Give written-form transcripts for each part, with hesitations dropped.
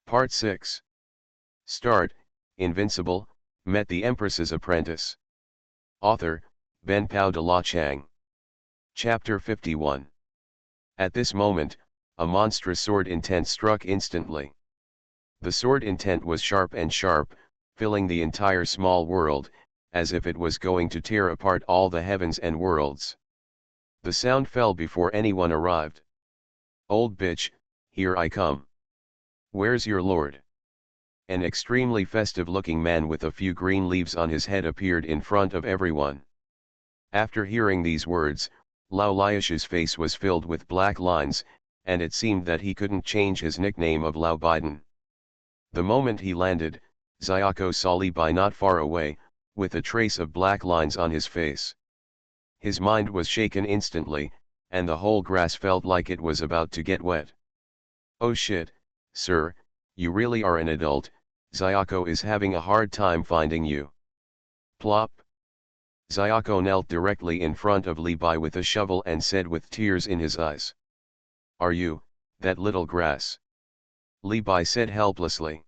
Part 6. Start, Invincible, met the Empress's apprentice. Author, Ben Pao de la Chang. Chapter 51. At this moment, a monstrous sword intent struck instantly. The sword intent was sharp and sharp, filling the entire small world, as if it was going to tear apart all the heavens and worlds. The sound fell before anyone arrived. "Old bitch, here I come. Where's your lord?" An extremely festive-looking man with a few green leaves on his head appeared in front of everyone. After hearing these words, Lao Liash's face was filled with black lines, and it seemed that he couldn't change his nickname of Lao Biden. The moment he landed, Xiaoko saw Li Bai not far away, with a trace of black lines on his face. His mind was shaken instantly, and the whole grass felt like it was about to get wet. "Oh shit, sir, you really are an adult. Xiaoko is having a hard time finding you." Plop. Xiaoko knelt directly in front of Li Bai with a shovel and said with tears in his eyes, "Are you, that little grass?" Li Bai said helplessly.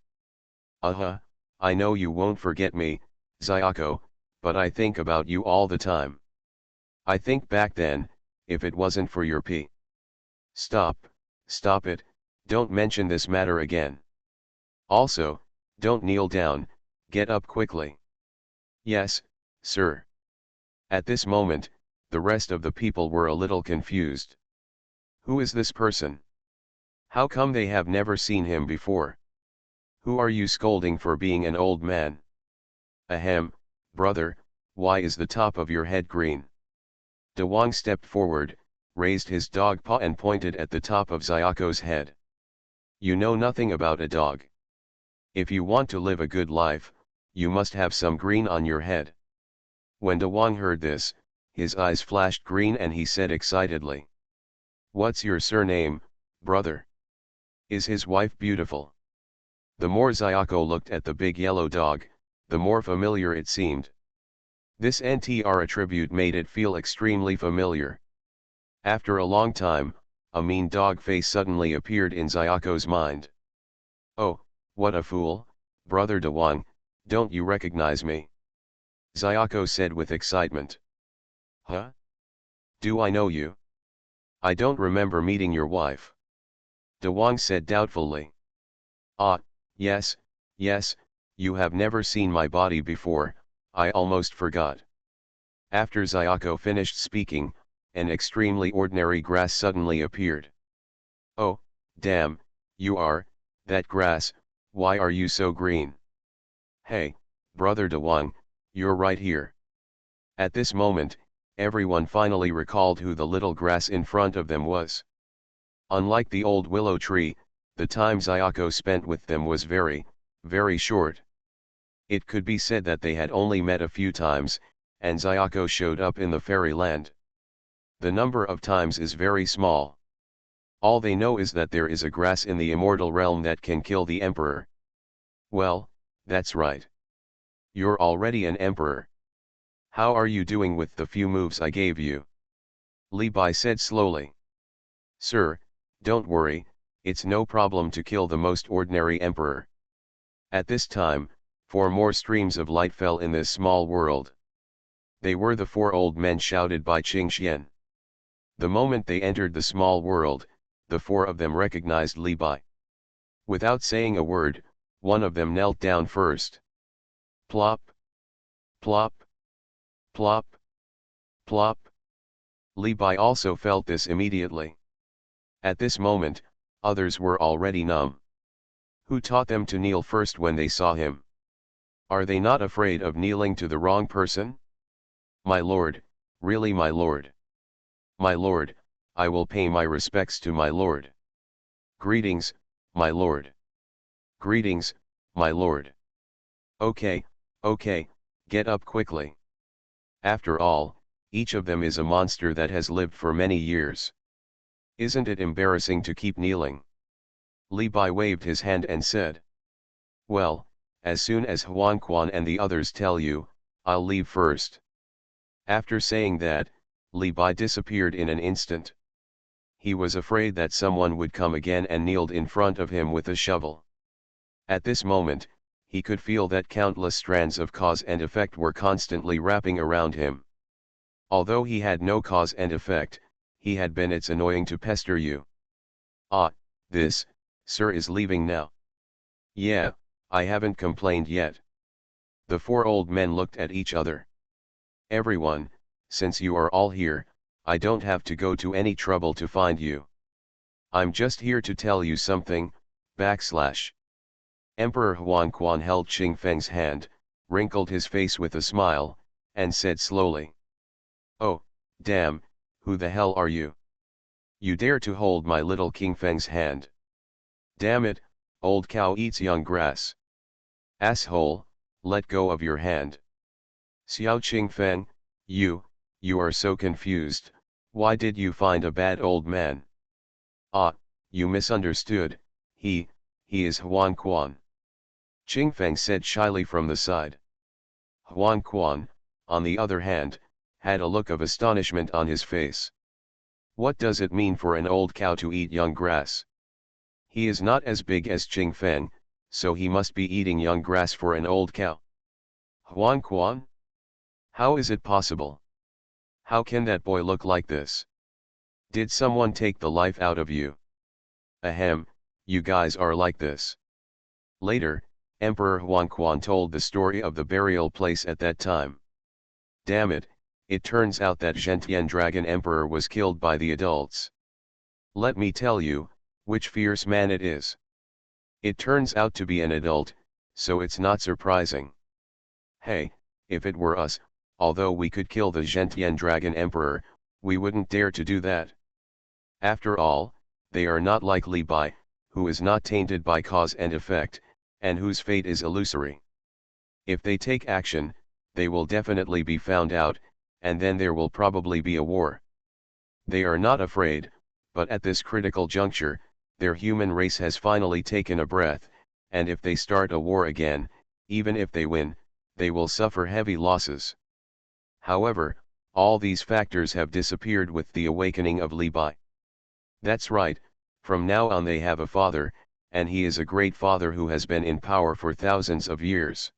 I know you won't forget me, Xiaoko, but I think about you all the time. I think back then, if it wasn't for your pee. Stop it, don't mention this matter again. Also, don't kneel down, get up quickly." "Yes, sir." At this moment, the rest of the people were a little confused. Who is this person? How come they have never seen him before? Who are you scolding for being an old man? Ahem, brother, why is the top of your head green? De Wang stepped forward, raised his dog paw and pointed at the top of Xiaoko's head. "You know nothing about a dog. If you want to live a good life, you must have some green on your head." When De Wang heard this, his eyes flashed green and he said excitedly, "What's your surname, brother? Is his wife beautiful?" The more Xiaoko looked at the big yellow dog, the more familiar it seemed. This NTR attribute made it feel extremely familiar. After a long time, a mean dog face suddenly appeared in Xiaoko's mind. "Oh, what a fool, brother De Wang, don't you recognize me?" Xiaoko said with excitement. "Huh? Do I know you? I don't remember meeting your wife." De Wang said doubtfully. "Ah, yes, you have never seen my body before, I almost forgot." After Xiaoko finished speaking, an extremely ordinary grass suddenly appeared. "Oh, damn, you are, that grass, why are you so green? Hey, brother De Wang, you're right here." At this moment, everyone finally recalled who the little grass in front of them was. Unlike the old willow tree, the time Xiaoko spent with them was very, very short. It could be said that they had only met a few times, and Xiaoko showed up in the fairyland. The number of times is very small. All they know is that there is a grass in the immortal realm that can kill the emperor. Well, that's right. You're already an emperor. How are you doing with the few moves I gave you? Li Bai said slowly. "Sir, don't worry, it's no problem to kill the most ordinary emperor." At this time, 4 more streams of light fell in this small world. They were the 4 old men shouted by Qing Xian. The moment they entered the small world, the 4 of them recognized Li Bai. Without saying a word, one of them knelt down first. Plop. Plop. Plop. Plop. Li Bai also felt this immediately. At this moment, others were already numb. Who taught them to kneel first when they saw him? Are they not afraid of kneeling to the wrong person? "My lord, really my lord. My lord, I will pay my respects to my lord. Greetings, my lord. Greetings, my lord. Okay, get up quickly. After all, each of them is a monster that has lived for many years. Isn't it embarrassing to keep kneeling?" Li Bai waved his hand and said, "Well, as soon as Xuanhuan and the others tell you, I'll leave first." After saying that, Li Bai disappeared in an instant. He was afraid that someone would come again and kneeled in front of him with a shovel. At this moment, he could feel that countless strands of cause and effect were constantly wrapping around him. Although he had no cause and effect, he had been it's annoying to pester you. Ah, this, sir, is leaving now. Yeah, I haven't complained yet. The four old men looked at each other. Everyone, since you are all here, I don't have to go to any trouble to find you. I'm just here to tell you something, /. Emperor Xuanhuan held Qing Feng's hand, wrinkled his face with a smile, and said slowly. Oh, damn, who the hell are you? You dare to hold my little King Feng's hand? Damn it, old cow eats young grass. Asshole, let go of your hand. Xiao Qing Feng, you are so confused, why did you find a bad old man? Ah, you misunderstood, he is Xuanhuan. Qing Feng said shyly from the side. Xuanhuan, on the other hand, had a look of astonishment on his face. What does it mean for an old cow to eat young grass? He is not as big as Qing Feng, so he must be eating young grass for an old cow. Xuanhuan? How is it possible? How can that boy look like this? Did someone take the life out of you? Ahem, you guys are like this. Later, Emperor Xuanhuan told the story of the burial place at that time. Damn it, it turns out that Zhentian Dragon Emperor was killed by the adults. Let me tell you, which fierce man it is. It turns out to be an adult, so it's not surprising. Hey, if it were us, although we could kill the Zhentian Dragon Emperor, we wouldn't dare to do that. After all, they are not like Li Bai, who is not tainted by cause and effect, and whose fate is illusory. If they take action, they will definitely be found out, and then there will probably be a war. They are not afraid, but at this critical juncture, their human race has finally taken a breath, and if they start a war again, even if they win, they will suffer heavy losses. However, all these factors have disappeared with the awakening of Li Bai. That's right, from now on they have a father, and he is a great father who has been in power for thousands of years.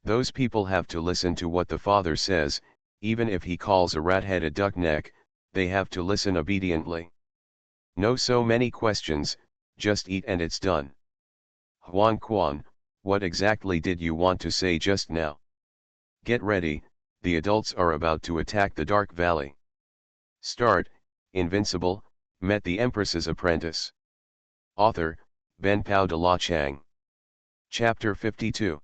Those people have to listen to what the father says, even if he calls a rat-head a duck neck, they have to listen obediently. No so many questions, just eat and it's done. Xuanhuan, what exactly did you want to say just now? Get ready, the adults are about to attack the Dark Valley. Start, Invincible, met the Empress's apprentice. Author, Ben Pao de la Chang. Chapter 52.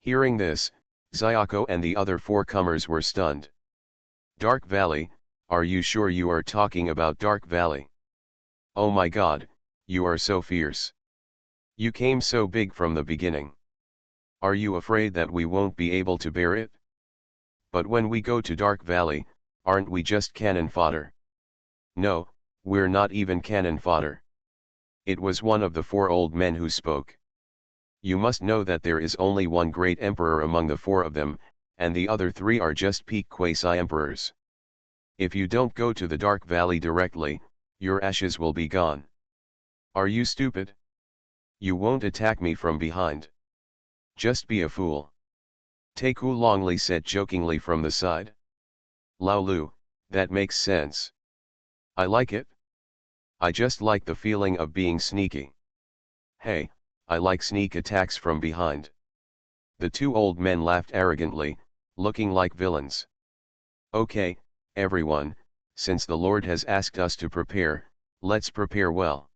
Hearing this, Xiaoko and the other four comers were stunned. Dark Valley, are you sure you are talking about Dark Valley? Oh my god, you are so fierce. You came so big from the beginning. Are you afraid that we won't be able to bear it? But when we go to Dark Valley, aren't we just cannon fodder? No, we're not even cannon fodder. It was one of the four old men who spoke. You must know that there is only one great emperor among the four of them, and the other three are just peak quasi-emperors. If you don't go to the Dark Valley directly, your ashes will be gone. Are you stupid? You won't attack me from behind. Just be a fool. Taku Longli said jokingly from the side. Lao Lu, that makes sense. I like it. I just like the feeling of being sneaky. Hey, I like sneak attacks from behind. The two old men laughed arrogantly, looking like villains. Okay, everyone, since the Lord has asked us to prepare, let's prepare well.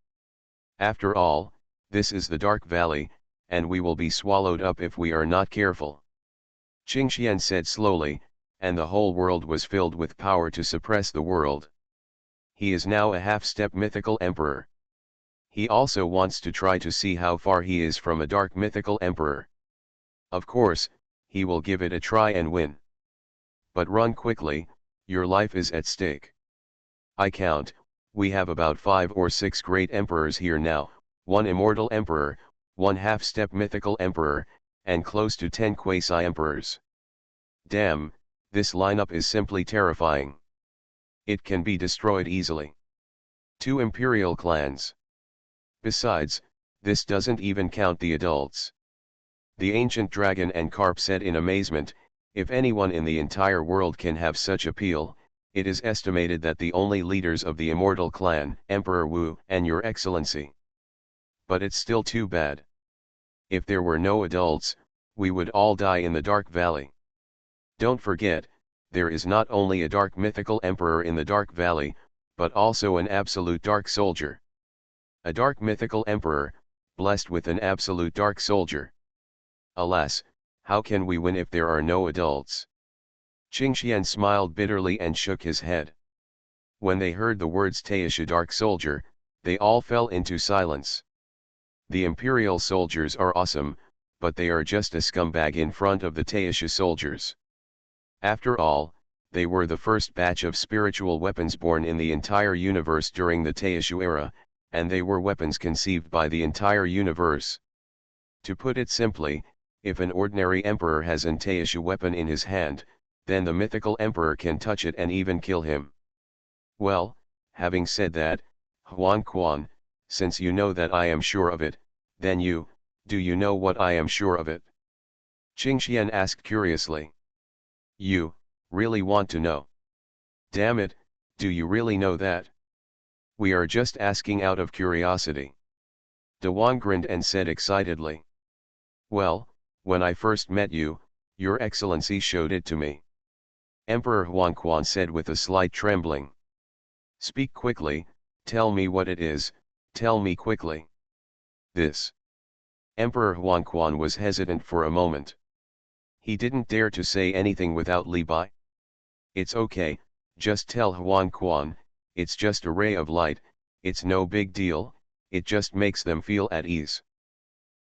After all, this is the Dark Valley, and we will be swallowed up if we are not careful. Qingxian said slowly, and the whole world was filled with power to suppress the world. He is now a half-step mythical emperor. He also wants to try to see how far he is from a dark mythical emperor. Of course, he will give it a try and win. But run quickly, your life is at stake. I count, we have about 5 or 6 great emperors here now, 1 immortal emperor, 1 half-step mythical emperor, and close to 10 quasi-emperors. Damn, this lineup is simply terrifying. It can be destroyed easily. 2 imperial clans. Besides, This doesn't even count the adults. The ancient dragon and carp said in amazement, if anyone in the entire world can have such appeal, it is estimated that the only leaders of the immortal clan, Emperor Wu and Your Excellency. But it's still too bad. If there were no adults, we would all die in the Dark Valley. Don't forget, there is not only a dark mythical emperor in the Dark Valley, but also an absolute dark soldier. A dark mythical emperor, blessed with an absolute dark soldier. Alas, how can we win if there are no adults? Qingxian smiled bitterly and shook his head. When they heard the words Taisha dark soldier, they all fell into silence. The imperial soldiers are awesome, but they are just a scumbag in front of the Taisha soldiers. After all, they were the first batch of spiritual weapons born in the entire universe during the Taisha era, and they were weapons conceived by the entire universe. To put it simply, if an ordinary emperor has an Taisha weapon in his hand, then the mythical emperor can touch it and even kill him. Well, having said that, Xuanhuan, since you know that I am sure of it, then do you know what I am sure of it? Qingxian asked curiously. You, really want to know? Damn it, do you really know that? We are just asking out of curiosity. De Wang grinned and said excitedly. Well, when I first met you, Your Excellency showed it to me. Emperor Xuanhuan said with a slight trembling. Speak quickly, tell me what it is, tell me quickly. This. Emperor Xuanhuan was hesitant for a moment. He didn't dare to say anything without Li Bai. It's okay, just tell Xuanhuan, it's just a ray of light, it's no big deal, it just makes them feel at ease.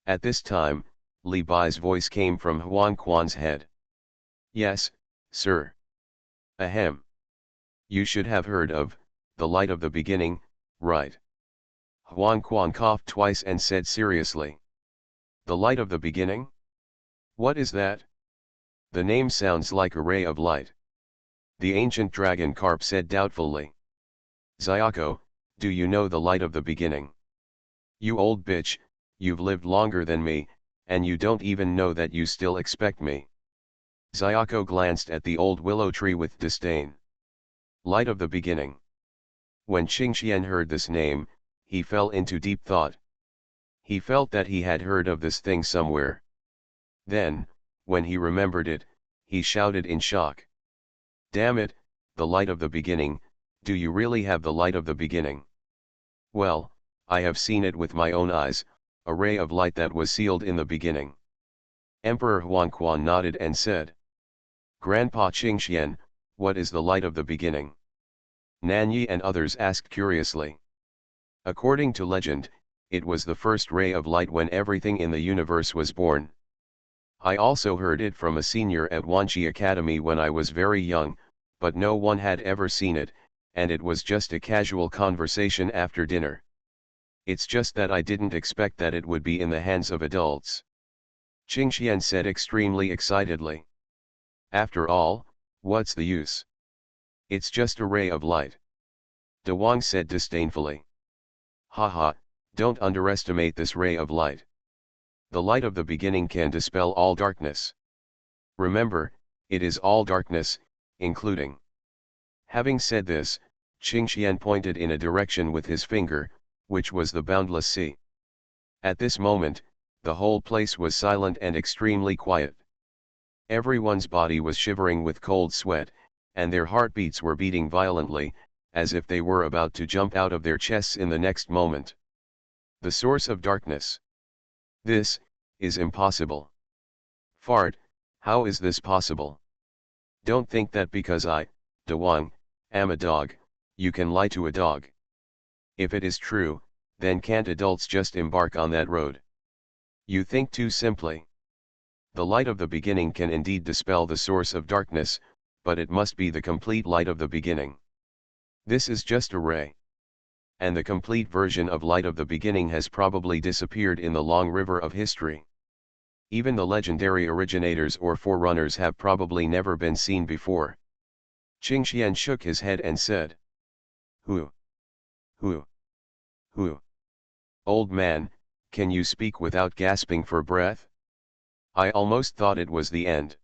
At this time, Li Bai's voice came from Xuanhuan's head. Yes, sir. Ahem. You should have heard of, the light of the beginning, right? Xuanhuan coughed twice and said seriously. The light of the beginning? What is that? The name sounds like a ray of light. The ancient dragon carp said doubtfully. Xiako, do you know the light of the beginning? You old bitch, you've lived longer than me, and you don't even know that you still expect me. Xiako glanced at the old willow tree with disdain. Light of the beginning. When Qingxian heard this name, he fell into deep thought. He felt that he had heard of this thing somewhere. Then, when he remembered it, he shouted in shock. Damn it, the light of the beginning, do you really have the light of the beginning? Well, I have seen it with my own eyes, a ray of light that was sealed in the beginning. Emperor Xuanhuan nodded and said. Grandpa Qingxian, what is the light of the beginning? Nanyi and others asked curiously. According to legend, it was the first ray of light when everything in the universe was born. I also heard it from a senior at Wanqi Academy when I was very young, but no one had ever seen it, and it was just a casual conversation after dinner. It's just that I didn't expect that it would be in the hands of adults. Qingxian said extremely excitedly. After all, what's the use? It's just a ray of light. De Wang said disdainfully. Haha, don't underestimate this ray of light. The light of the beginning can dispel all darkness. Remember, it is all darkness, including. Having said this, Qingxian pointed in a direction with his finger, which was the boundless sea. At this moment, the whole place was silent and extremely quiet. Everyone's body was shivering with cold sweat, and their heartbeats were beating violently, as if they were about to jump out of their chests in the next moment. The source of darkness. This is impossible. Fart, how is this possible? Don't think that because I, De Wang, am a dog, you can lie to a dog. If it is true, then can't adults just embark on that road? You think too simply. The light of the beginning can indeed dispel the source of darkness, but it must be the complete light of the beginning. This is just a ray. And the complete version of light of the beginning has probably disappeared in the long river of history. Even the legendary originators or forerunners have probably never been seen before. Qingxian shook his head and said. Who? Who? Who? Old man, Can you speak without gasping for breath? I almost thought it was the end.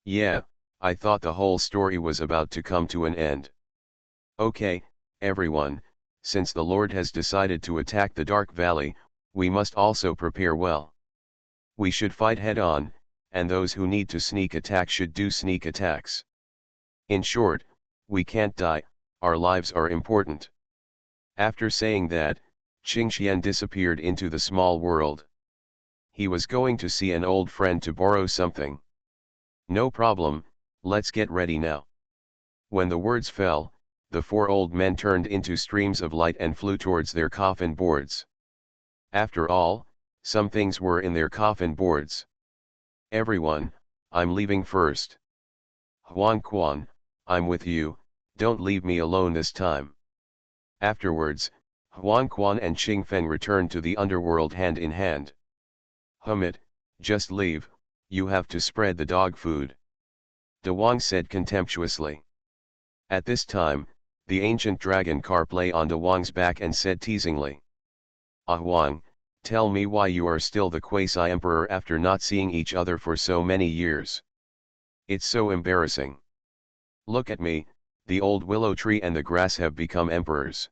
Yeah, I thought the whole story was about to come to an end. Okay, everyone, since the Lord has decided to attack the Dark Valley, we must also prepare well. We should fight head on, and those who need to sneak attack should do sneak attacks. In short, we can't die, our lives are important. After saying that, Qingxian disappeared into the small world. He was going to see an old friend to borrow something. No problem, let's get ready now. When the words fell, the four old men turned into streams of light and flew towards their coffin boards. After all, some things were in their coffin boards. Everyone, I'm leaving first. Xuanhuan, I'm with you, don't leave me alone this time. Afterwards, Xuanhuan and Qingfeng returned to the underworld hand in hand. It, just leave, you have to spread the dog food. De Wang said contemptuously. At this time, the ancient dragon carp lay on De Wang's back and said teasingly. Huang, tell me why you are still the quasi-emperor after not seeing each other for so many years. It's so embarrassing. Look at me, the old willow tree and the grass have become emperors.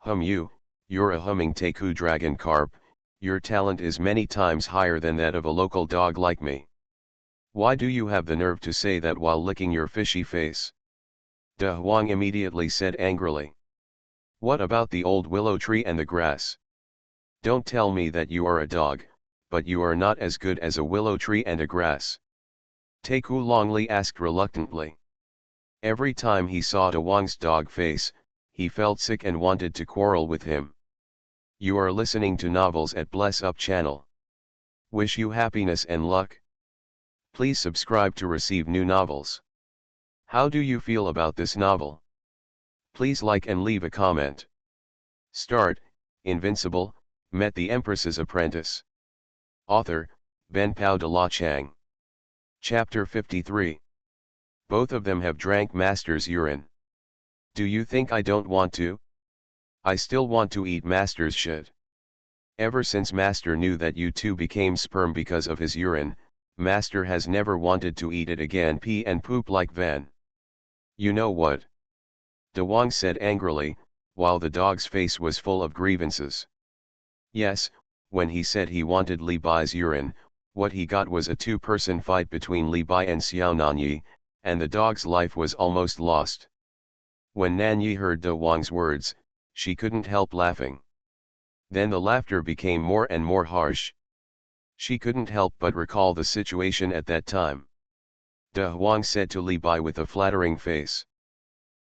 You're a humming Teku dragon carp, your talent is many times higher than that of a local dog like me. Why do you have the nerve to say that while licking your fishy face? De Huang immediately said angrily. What about the old willow tree and the grass? Don't tell me that you are a dog, but you are not as good as a willow tree and a grass. Teku Longli asked reluctantly. Every time he saw De Wang's dog face, he felt sick and wanted to quarrel with him. You are listening to novels at Bless Up channel. Wish you happiness and luck. Please subscribe to receive new novels. How do you feel about this novel? Please like and leave a comment. Start, Invincible, met the Empress's apprentice. Author, Ben Pao de la Chang. Chapter 53. Both of them have drank Master's urine. Do you think I don't want to? I still want to eat Master's shit. Ever since Master knew that you two became sperm because of his urine, Master has never wanted to eat it again, pee and poop like Van. You know what? De Wang said angrily, while the dog's face was full of grievances. Yes, when he said he wanted Li Bai's urine, what he got was a two-person fight between Li Bai and Xiao Nanyi, and the dog's life was almost lost. When Nanyi heard De Wang's words, she couldn't help laughing. Then the laughter became more and more harsh. She couldn't help but recall the situation at that time. De Huang said to Li Bai with a flattering face.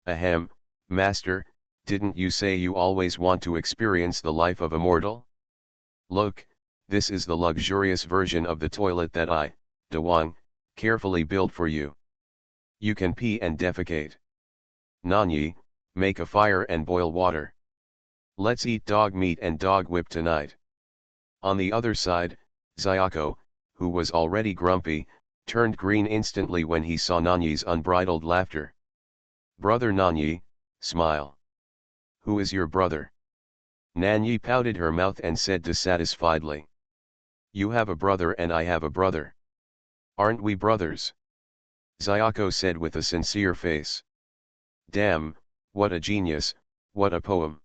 Ahem, Master, didn't you say you always want to experience the life of a mortal? Look, this is the luxurious version of the toilet that I, De Wang, carefully built for you. You can pee and defecate. Nanyi, make a fire and boil water. Let's eat dog meat and dog whip tonight. On the other side, Xiaoko, who was already grumpy, turned green instantly when he saw Nanyi's unbridled laughter. Brother Nanyi, smile. Who is your brother? Nanyi pouted her mouth and said dissatisfiedly. You have a brother and I have a brother. Aren't we brothers? Xiaoko said with a sincere face. Damn, what a genius, what a poem.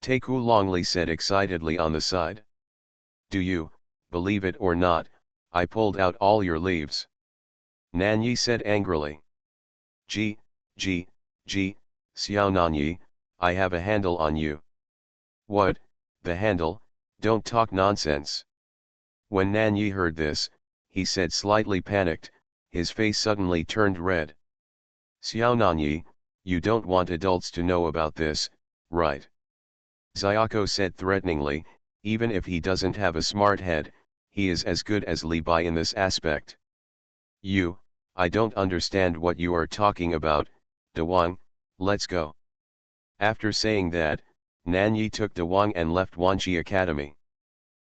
Teku Longli said excitedly on the side. Do you, believe it or not, I pulled out all your leaves. Nanyi said angrily. Xiao Nanyi, I have a handle on you. What, the handle? Don't talk nonsense. When Nanyi heard this, he said slightly panicked, his face suddenly turned red. Xiao Nanyi, you don't want adults to know about this, right? Xiaoko said threateningly, even if he doesn't have a smart head, he is as good as Li Bai in this aspect. I don't understand what you are talking about, De Wang, let's go. After saying that, Nanyi took De Wang and left Wanqi Academy.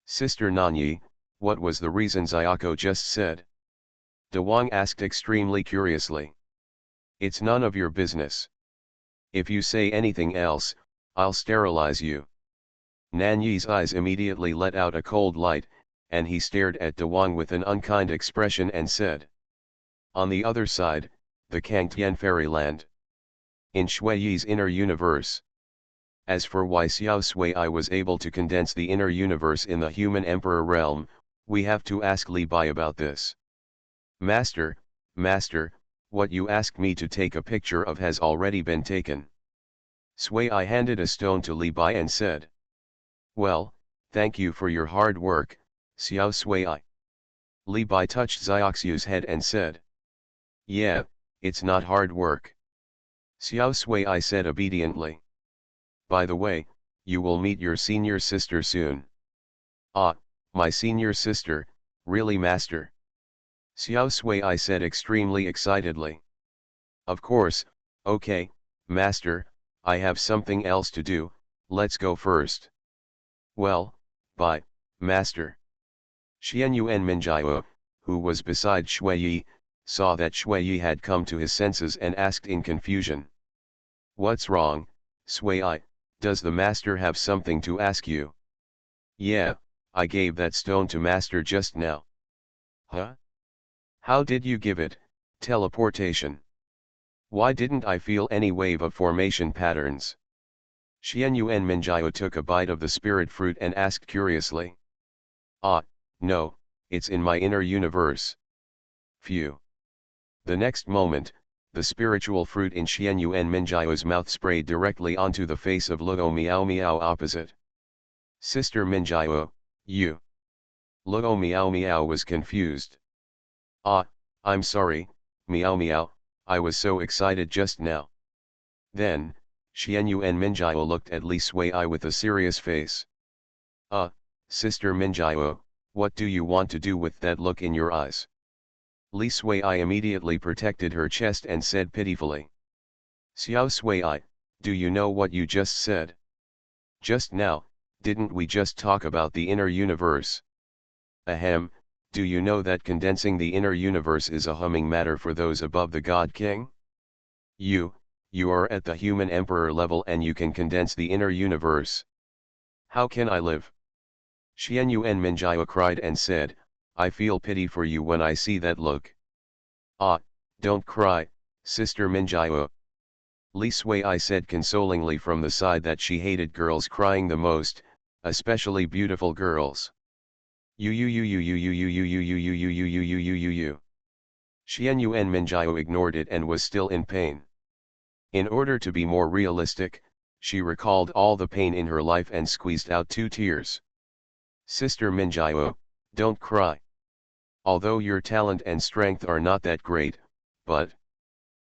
Sister Nanyi, what was the reason Xiaoko just said? De Wang asked extremely curiously. It's none of your business. If you say anything else, I'll sterilize you. Nan Yi's eyes immediately let out a cold light, and he stared at De Wang with an unkind expression and said. On the other side, the Kangtian fairyland. In Shui Yi's inner universe. As for why Xiao Sui was able to condense the inner universe in the human emperor realm, we have to ask Li Bai about this. Master, what you asked me to take a picture of has already been taken. Sui handed a stone to Li Bai and said. Well, thank you for your hard work, Xiao Sui. Li Bai touched Xiaoxiu's head and said. Yeah, it's not hard work. Xiao Sui said obediently. By the way, you will meet your senior sister soon. Ah, my senior sister, really master? Xiao Sui said extremely excitedly. Of course, okay, master, I have something else to do, let's go first. Well, bye, master. Xuanhuan Minjiao, who was beside Shui Yi, saw that Shui Yi had come to his senses and asked in confusion. What's wrong, Sui? Does the master have something to ask you? Yeah, I gave that stone to master just now. Huh? How did you give it? Teleportation. Why didn't I feel any wave of formation patterns? Xuanhuan Minjiao took a bite of the spirit fruit and asked curiously. Ah, no, it's in my inner universe. Phew. The next moment, the spiritual fruit in Xuanhuan Minjiao's mouth sprayed directly onto the face of Luo Miao Miao opposite. Sister Minjiao, you. Luo Miao Miao was confused. Ah, I'm sorry, Miao Miao, I was so excited just now. Then, Xuanhuan Minjiao looked at Li Sui with a serious face. Sister Minjiao, what do you want to do with that look in your eyes? Li Sui immediately protected her chest and said pitifully. Xiao Sui, do you know what you just said? Just now, didn't we just talk about the inner universe? Ahem, do you know that condensing the inner universe is a humming matter for those above the God King? You are at the human emperor level and you can condense the inner universe. How can I live? Xuanhuan Minjiao cried and said, I feel pity for you when I see that look. Ah, don't cry, Sister Minjiao. Li Sui said consolingly from the side that she hated girls crying the most, especially beautiful girls. Xuanhuan Minjiao ignored it and was still in pain. In order to be more realistic, she recalled all the pain in her life and squeezed out 2 tears. Sister Minjiao, don't cry. Although your talent and strength are not that great, but...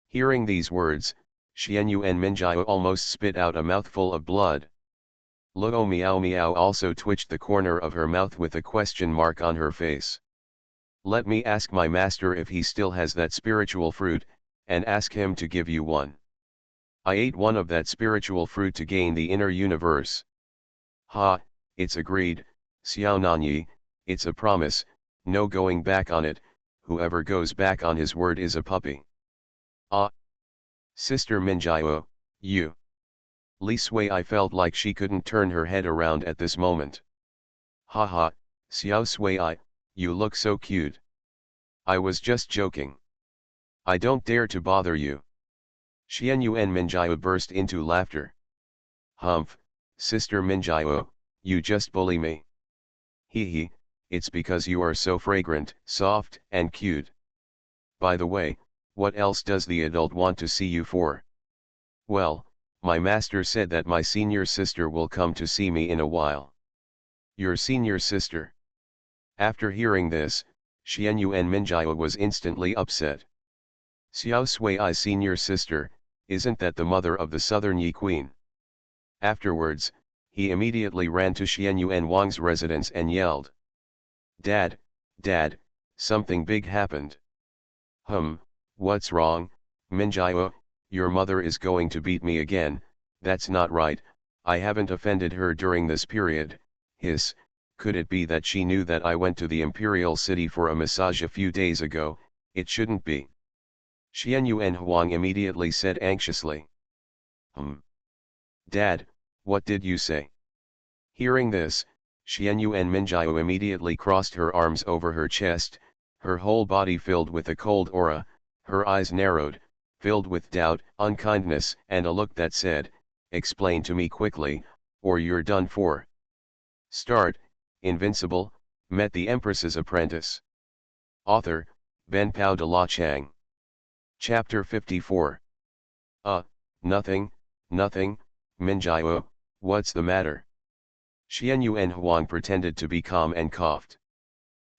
Hearing these words, Xuanhuan Minjiao almost spit out a mouthful of blood. Luo Miao Miao also twitched the corner of her mouth with a question mark on her face. Let me ask my master if he still has that spiritual fruit, and ask him to give you one. I ate one of that spiritual fruit to gain the inner universe. Ha, it's agreed, Xiao Nanyi, it's a promise, no going back on it, whoever goes back on his word is a puppy. Ah. Sister Minjiao, you. Li Sui felt like she couldn't turn her head around at this moment. Haha, Xiao Sui, you look so cute. I was just joking. I don't dare to bother you. Xuanhuan Minjiao burst into laughter. Humph, Sister Minjiao, you just bully me. Hee, it's because you are so fragrant, soft, and cute. By the way, what else does the adult want to see you for? Well, my master said that my senior sister will come to see me in a while. Your senior sister? After hearing this, Xuanhuan Minjiao was instantly upset. Xiao Sui's senior sister, isn't that the mother of the Southern Yi Queen? Afterwards, he immediately ran to Xuanhuan Wang's residence and yelled. Dad, something big happened. What's wrong, Minjiao? Your mother is going to beat me again. That's not right, I haven't offended her during this period. Hiss, could it be that she knew that I went to the imperial city for a massage a few days ago? It shouldn't be. Xuanhuan Huang immediately said anxiously. Dad, what did you say? Hearing this, Xuanhuan Minjiao immediately crossed her arms over her chest, her whole body filled with a cold aura, her eyes narrowed, filled with doubt, unkindness, and a look that said, "Explain to me quickly, or you're done for." Start, Invincible, met the Empress's apprentice. Author, Ben Pao de la Chang. Chapter 54. Nothing, Minjiao, what's the matter? Xuanhuan pretended to be calm and coughed.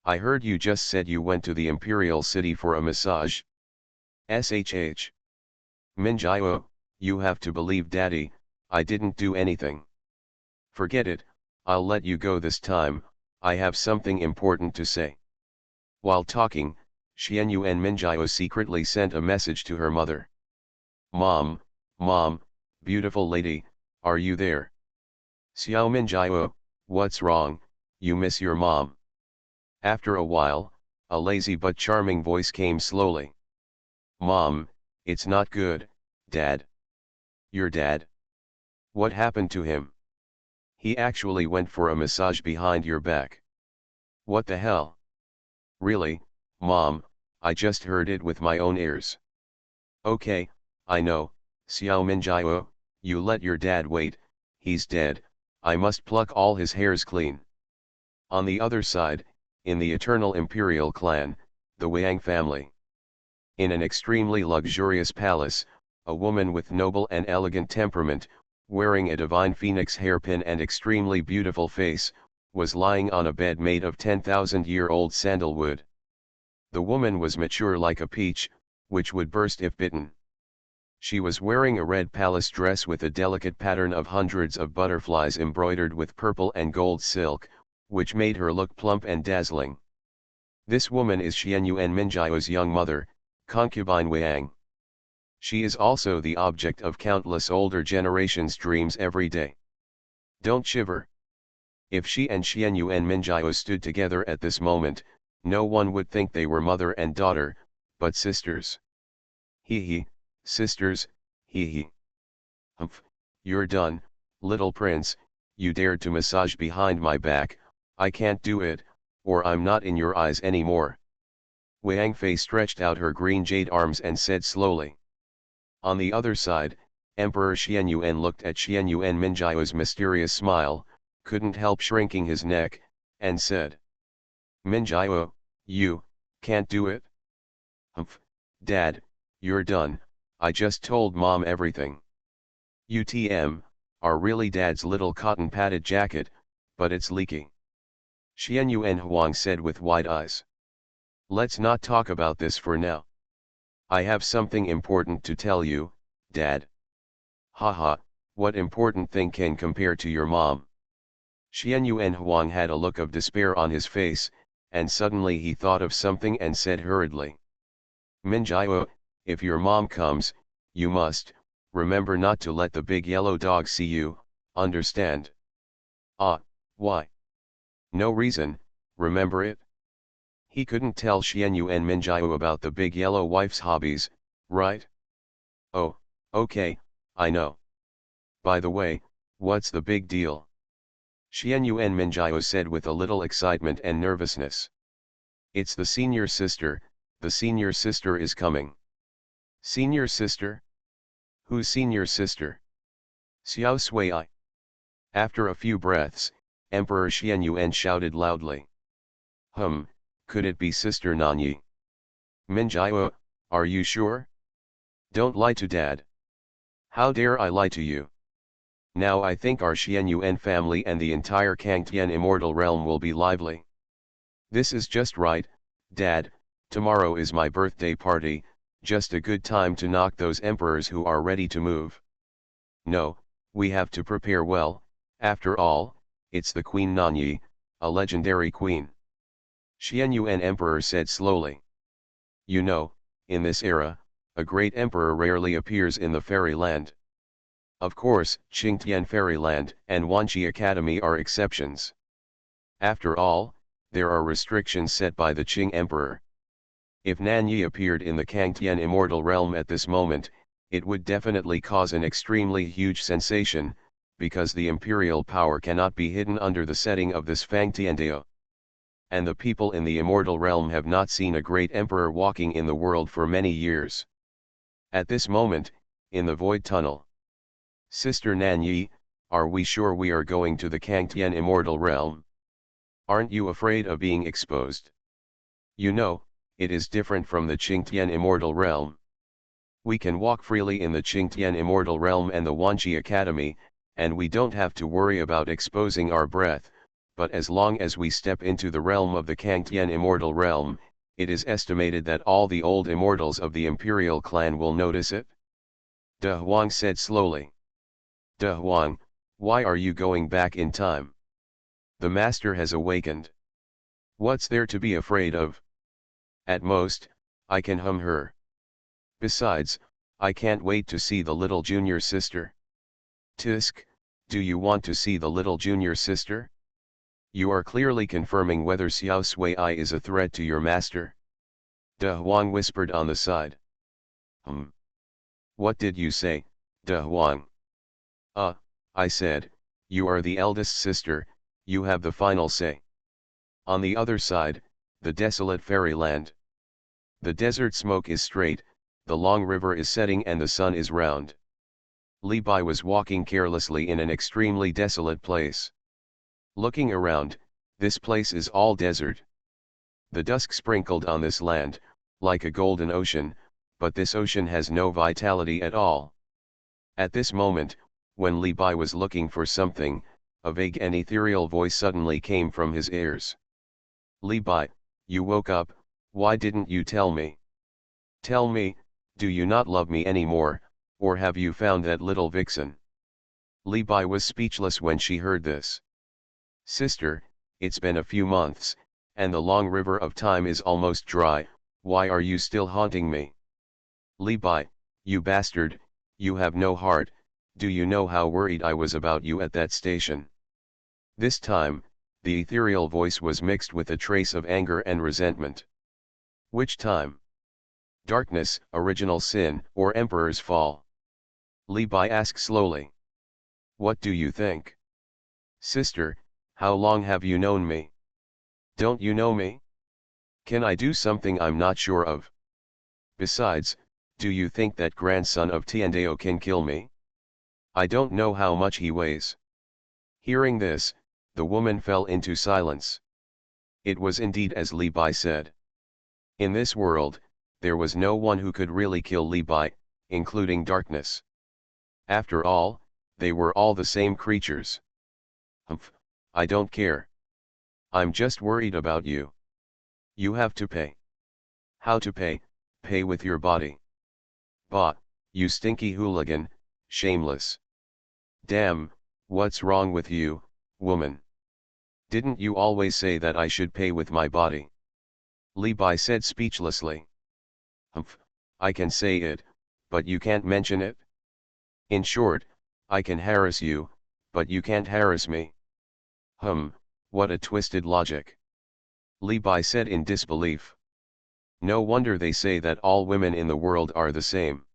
I heard you just said you went to the Imperial City for a massage. SHH. Minjiao, you have to believe Daddy, I didn't do anything. Forget it, I'll let you go this time, I have something important to say. While talking, Xuanhuan Minjiao secretly sent a message to her mother. Mom, beautiful lady, are you there? Xiao Minjiao, what's wrong, you miss your mom? After a while, a lazy but charming voice came slowly. Mom, it's not good, Dad. Your dad? What happened to him? He actually went for a massage behind your back. What the hell? Really, Mom, I just heard it with my own ears. Okay, I know, Xiao Minjiao, you let your dad wait, he's dead, I must pluck all his hairs clean. On the other side, in the eternal imperial clan, the Wang family. In an extremely luxurious palace, a woman with noble and elegant temperament, wearing a divine phoenix hairpin and extremely beautiful face, was lying on a bed made of 10,000-year-old sandalwood. The woman was mature like a peach, which would burst if bitten. She was wearing a red palace dress with a delicate pattern of hundreds of butterflies embroidered with purple and gold silk, which made her look plump and dazzling. This woman is Xuanhuan Minjiao's young mother, concubine Wang. She is also the object of countless older generations' dreams every day. Don't shiver. If she and Xuanhuan Minjiao stood together at this moment, no one would think they were mother and daughter, but sisters. Hee, sisters, hee. Humph, you're done, little prince, you dared to massage behind my back, I can't do it, or I'm not in your eyes anymore. Wang Fei stretched out her green jade arms and said slowly. On the other side, Emperor Xuanhuan looked at Xuanhuan Minjiao's mysterious smile, couldn't help shrinking his neck, and said. Minjiao, you can't do it? Humph, Dad, you're done, I just told Mom everything. UTM, are really Dad's little cotton padded jacket, but it's leaky. Xuanhuan said with wide eyes. Let's not talk about this for now. I have something important to tell you, Dad. Haha, what important thing can compare to your mom? Xuanhuan had a look of despair on his face, and suddenly he thought of something and said hurriedly. Minjiao, if your mom comes, you must, remember not to let the big yellow dog see you, understand? Why? No reason, remember it? He couldn't tell Xuanhuan Minjiao about the big yellow wife's hobbies, right? Oh, okay, I know. By the way, what's the big deal? Xuanhuan Minjiao said with a little excitement and nervousness. It's the senior sister is coming. Senior sister? Who's senior sister? Xiao Sui. After a few breaths, Emperor Xuanhuan shouted loudly. Could it be Sister Nanyi? Minjiao, are you sure? Don't lie to Dad. How dare I lie to you? Now I think our Xuanhuan family and the entire Kangtian immortal realm will be lively. This is just right, Dad, tomorrow is my birthday party, just a good time to knock those emperors who are ready to move. No, we have to prepare well, after all, it's the Queen Nanyi, a legendary queen. Xuanhuan Emperor said slowly. You know, in this era, a great emperor rarely appears in the fairyland. Of course, Qingtian Fairyland and Wanqi Academy are exceptions. After all, there are restrictions set by the Qing Emperor. If Nanyi appeared in the Kangtian immortal realm at this moment, it would definitely cause an extremely huge sensation, because the imperial power cannot be hidden under the setting of this Fang Tiandao. And the people in the immortal realm have not seen a great emperor walking in the world for many years. At this moment, in the void tunnel. Sister Nanyi, are we sure we are going to the Kangtian immortal realm? Aren't you afraid of being exposed? You know, it is different from the Qingtian immortal realm. We can walk freely in the Qingtian immortal realm and the Wanqi Academy, and we don't have to worry about exposing our breath, but as long as we step into the realm of the Kangtian immortal realm, it is estimated that all the old immortals of the imperial clan will notice it. De Huang said slowly. De Huang, why are you going back in time? The master has awakened. What's there to be afraid of? At most, I can hum her. Besides, I can't wait to see the little junior sister. Tisk, do you want to see the little junior sister? You are clearly confirming whether Xiao Sui is a threat to your master. De Huang whispered on the side. What did you say, De Huang? I said, you are the eldest sister, you have the final say. On the other side, the desolate fairyland. The desert smoke is straight, the long river is setting and the sun is round. Li Bai was walking carelessly in an extremely desolate place. Looking around, this place is all desert. The dusk sprinkled on this land, like a golden ocean, but this ocean has no vitality at all. At this moment, when Li Bai was looking for something, a vague and ethereal voice suddenly came from his ears. Li Bai, you woke up, why didn't you tell me? Tell me, do you not love me anymore, or have you found that little vixen? Li Bai was speechless when she heard this. Sister, it's been a few months, and the long river of time is almost dry, why are you still haunting me? Li Bai, you bastard, you have no heart, do you know how worried I was about you at that station? This time, the ethereal voice was mixed with a trace of anger and resentment. Which time? Darkness, original sin, or emperor's fall? Li Bai asked slowly. What do you think? Sister, how long have you known me? Don't you know me? Can I do something I'm not sure of? Besides, do you think that grandson of Tiandao can kill me? I don't know how much he weighs. Hearing this, the woman fell into silence. It was indeed as Li Bai said. In this world, there was no one who could really kill Li Bai, including darkness. After all, they were all the same creatures. Humph, I don't care. I'm just worried about you. You have to pay. How to pay? Pay with your body. Bah, you stinky hooligan, shameless. Damn, what's wrong with you, woman? Didn't you always say that I should pay with my body? Li Bai said speechlessly. Humph, I can say it, but you can't mention it? In short, I can harass you, but you can't harass me. What a twisted logic. Li Bai said in disbelief. No wonder they say that all women in the world are the same.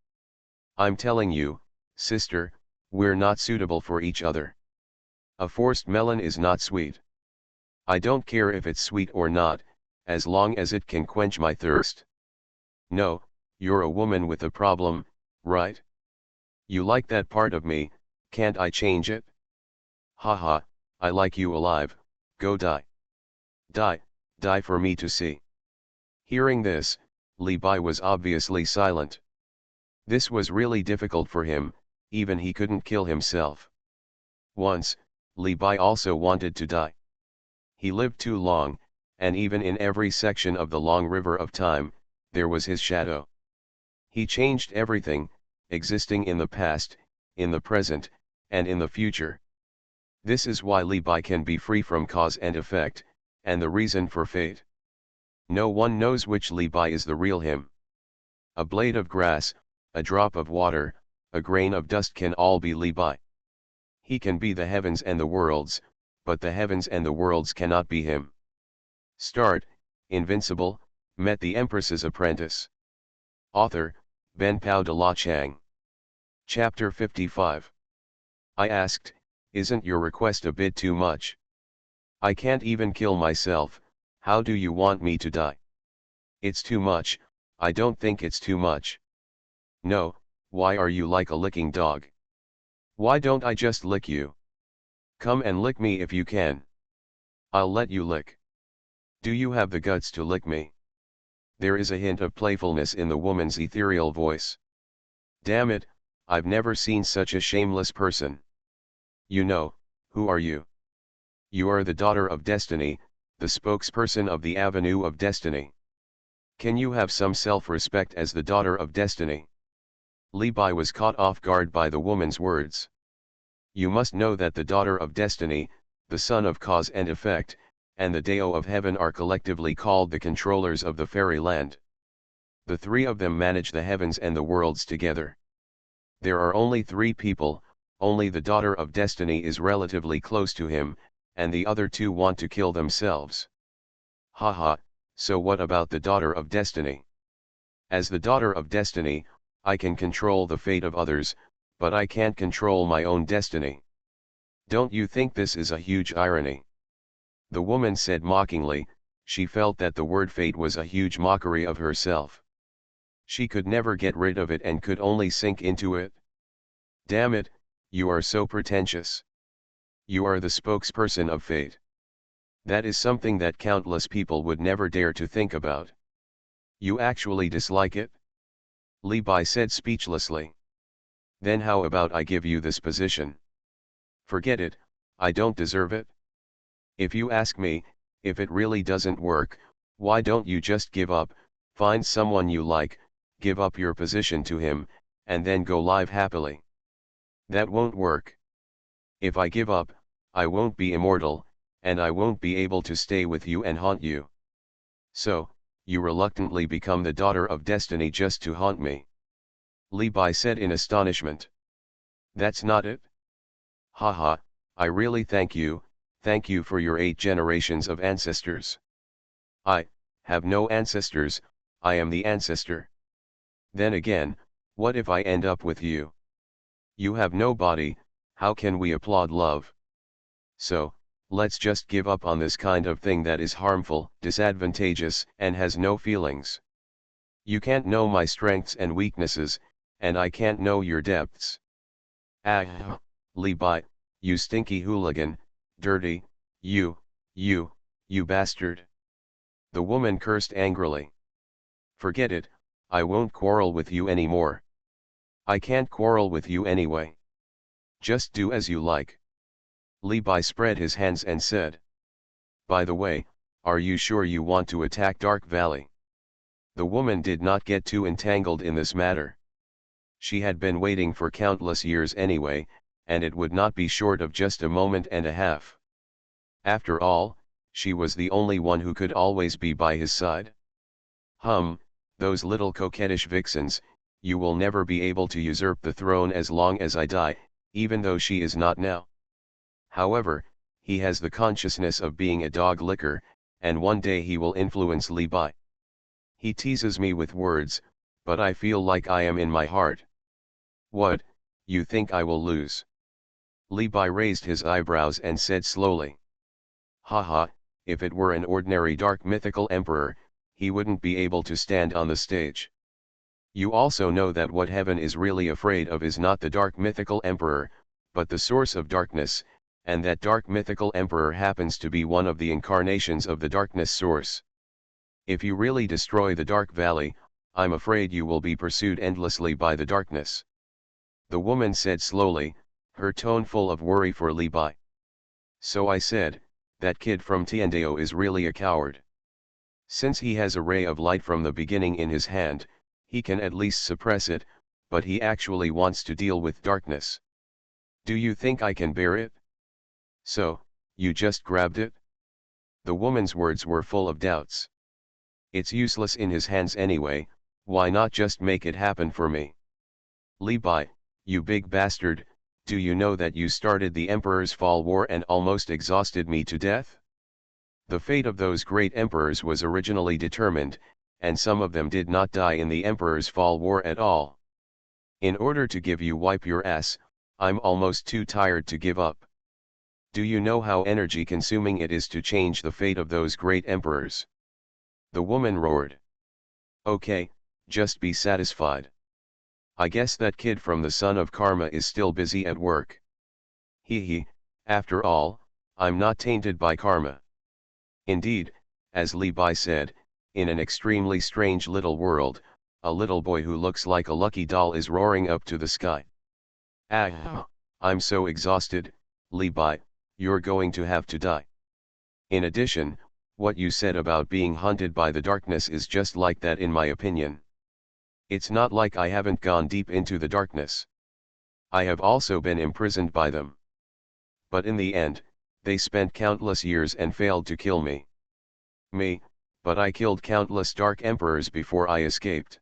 I'm telling you, sister, we're not suitable for each other. A forced melon is not sweet. I don't care if it's sweet or not, as long as it can quench my thirst. No, you're a woman with a problem, right? You like that part of me, can't I change it? Haha, I like you alive, go die. Die, die for me to see. Hearing this, Li Bai was obviously silent. This was really difficult for him, even he couldn't kill himself. Once, Li Bai also wanted to die. He lived too long, and even in every section of the long river of time, there was his shadow. He changed everything, existing in the past, in the present, and in the future. This is why Li Bai can be free from cause and effect, and the reason for fate. No one knows which Li Bai is the real him. A blade of grass, a drop of water, a grain of dust can all be Li Bai. He can be the heavens and the worlds, but the heavens and the worlds cannot be him. Start, Invincible, met the Empress's apprentice. Author, Ben Pao de la Chang. Chapter 55. I asked, Isn't your request a bit too much? I can't even kill myself, how do you want me to die? It's too much, I don't think it's too much. No, why are you like a licking dog? Why don't I just lick you? Come and lick me if you can. I'll let you lick. Do you have the guts to lick me? There is a hint of playfulness in the woman's ethereal voice. Damn it, I've never seen such a shameless person. You know, who are you? You are the daughter of destiny, the spokesperson of the Avenue of Destiny. Can you have some self-respect as the daughter of destiny? Li Bai was caught off guard by the woman's words. You must know that the daughter of destiny, the son of cause and effect, and the Deo of heaven are collectively called the controllers of the fairyland. The three of them manage the heavens and the worlds together. There are only three people, only the daughter of destiny is relatively close to him, and the other two want to kill themselves. Haha, so what about the daughter of destiny? As the daughter of destiny, I can control the fate of others, but I can't control my own destiny. Don't you think this is a huge irony? The woman said mockingly. She felt that the word fate was a huge mockery of herself. She could never get rid of it and could only sink into it. Damn it, you are so pretentious. You are the spokesperson of fate. That is something that countless people would never dare to think about. You actually dislike it? Li Bai said speechlessly. Then how about I give you this position? Forget it, I don't deserve it. If you ask me, if it really doesn't work, why don't you just give up, find someone you like, give up your position to him, and then go live happily? That won't work. If I give up, I won't be immortal, and I won't be able to stay with you and haunt you. So, you reluctantly become the daughter of destiny just to haunt me? Li Bai said in astonishment. That's not it? Haha, I really thank you for your 8 generations of ancestors. I have no ancestors, I am the ancestor. Then again, what if I end up with you? You have no body, how can we applaud love? So, let's just give up on this kind of thing that is harmful, disadvantageous, and has no feelings. You can't know my strengths and weaknesses, and I can't know your depths. Ah, Li Bai, you stinky hooligan, dirty, you bastard. The woman cursed angrily. Forget it, I won't quarrel with you anymore. I can't quarrel with you anyway. Just do as you like. Li Bai spread his hands and said. By the way, are you sure you want to attack Dark Valley? The woman did not get too entangled in this matter. She had been waiting for countless years anyway, and it would not be short of just a moment and a half. After all, she was the only one who could always be by his side. Those little coquettish vixens, you will never be able to usurp the throne as long as I die, even though she is not now. However, he has the consciousness of being a dog licker, and one day he will influence Li Bai. He teases me with words, but I feel like I am in my heart. What, you think I will lose? Li Bai raised his eyebrows and said slowly. Haha, if it were an ordinary dark mythical emperor, he wouldn't be able to stand on the stage. You also know that what heaven is really afraid of is not the dark mythical emperor, but the source of darkness, and that dark mythical emperor happens to be one of the incarnations of the darkness source. If you really destroy the Dark Valley, I'm afraid you will be pursued endlessly by the darkness. The woman said slowly, her tone full of worry for Li Bai. So I said, that kid from Tiandao is really a coward. Since he has a ray of light from the beginning in his hand, he can at least suppress it, but he actually wants to deal with darkness. Do you think I can bear it? So, you just grabbed it? The woman's words were full of doubts. It's useless in his hands anyway, why not just make it happen for me? Li Bai, you big bastard, do you know that you started the Emperor's Fall War and almost exhausted me to death? The fate of those great emperors was originally determined, and some of them did not die in the Emperor's Fall War at all. In order to give you wipe your ass, I'm almost too tired to give up. Do you know how energy-consuming it is to change the fate of those great emperors? The woman roared. Okay, just be satisfied. I guess that kid from the Son of Karma is still busy at work. Hee, after all, I'm not tainted by karma. Indeed, as Li Bai said, in an extremely strange little world, a little boy who looks like a lucky doll is roaring up to the sky. Ah, I'm so exhausted, Li Bai, you're going to have to die. In addition, what you said about being hunted by the darkness is just like that in my opinion. It's not like I haven't gone deep into the darkness. I have also been imprisoned by them. But in the end, they spent countless years and failed to kill me. But I killed countless dark emperors before I escaped.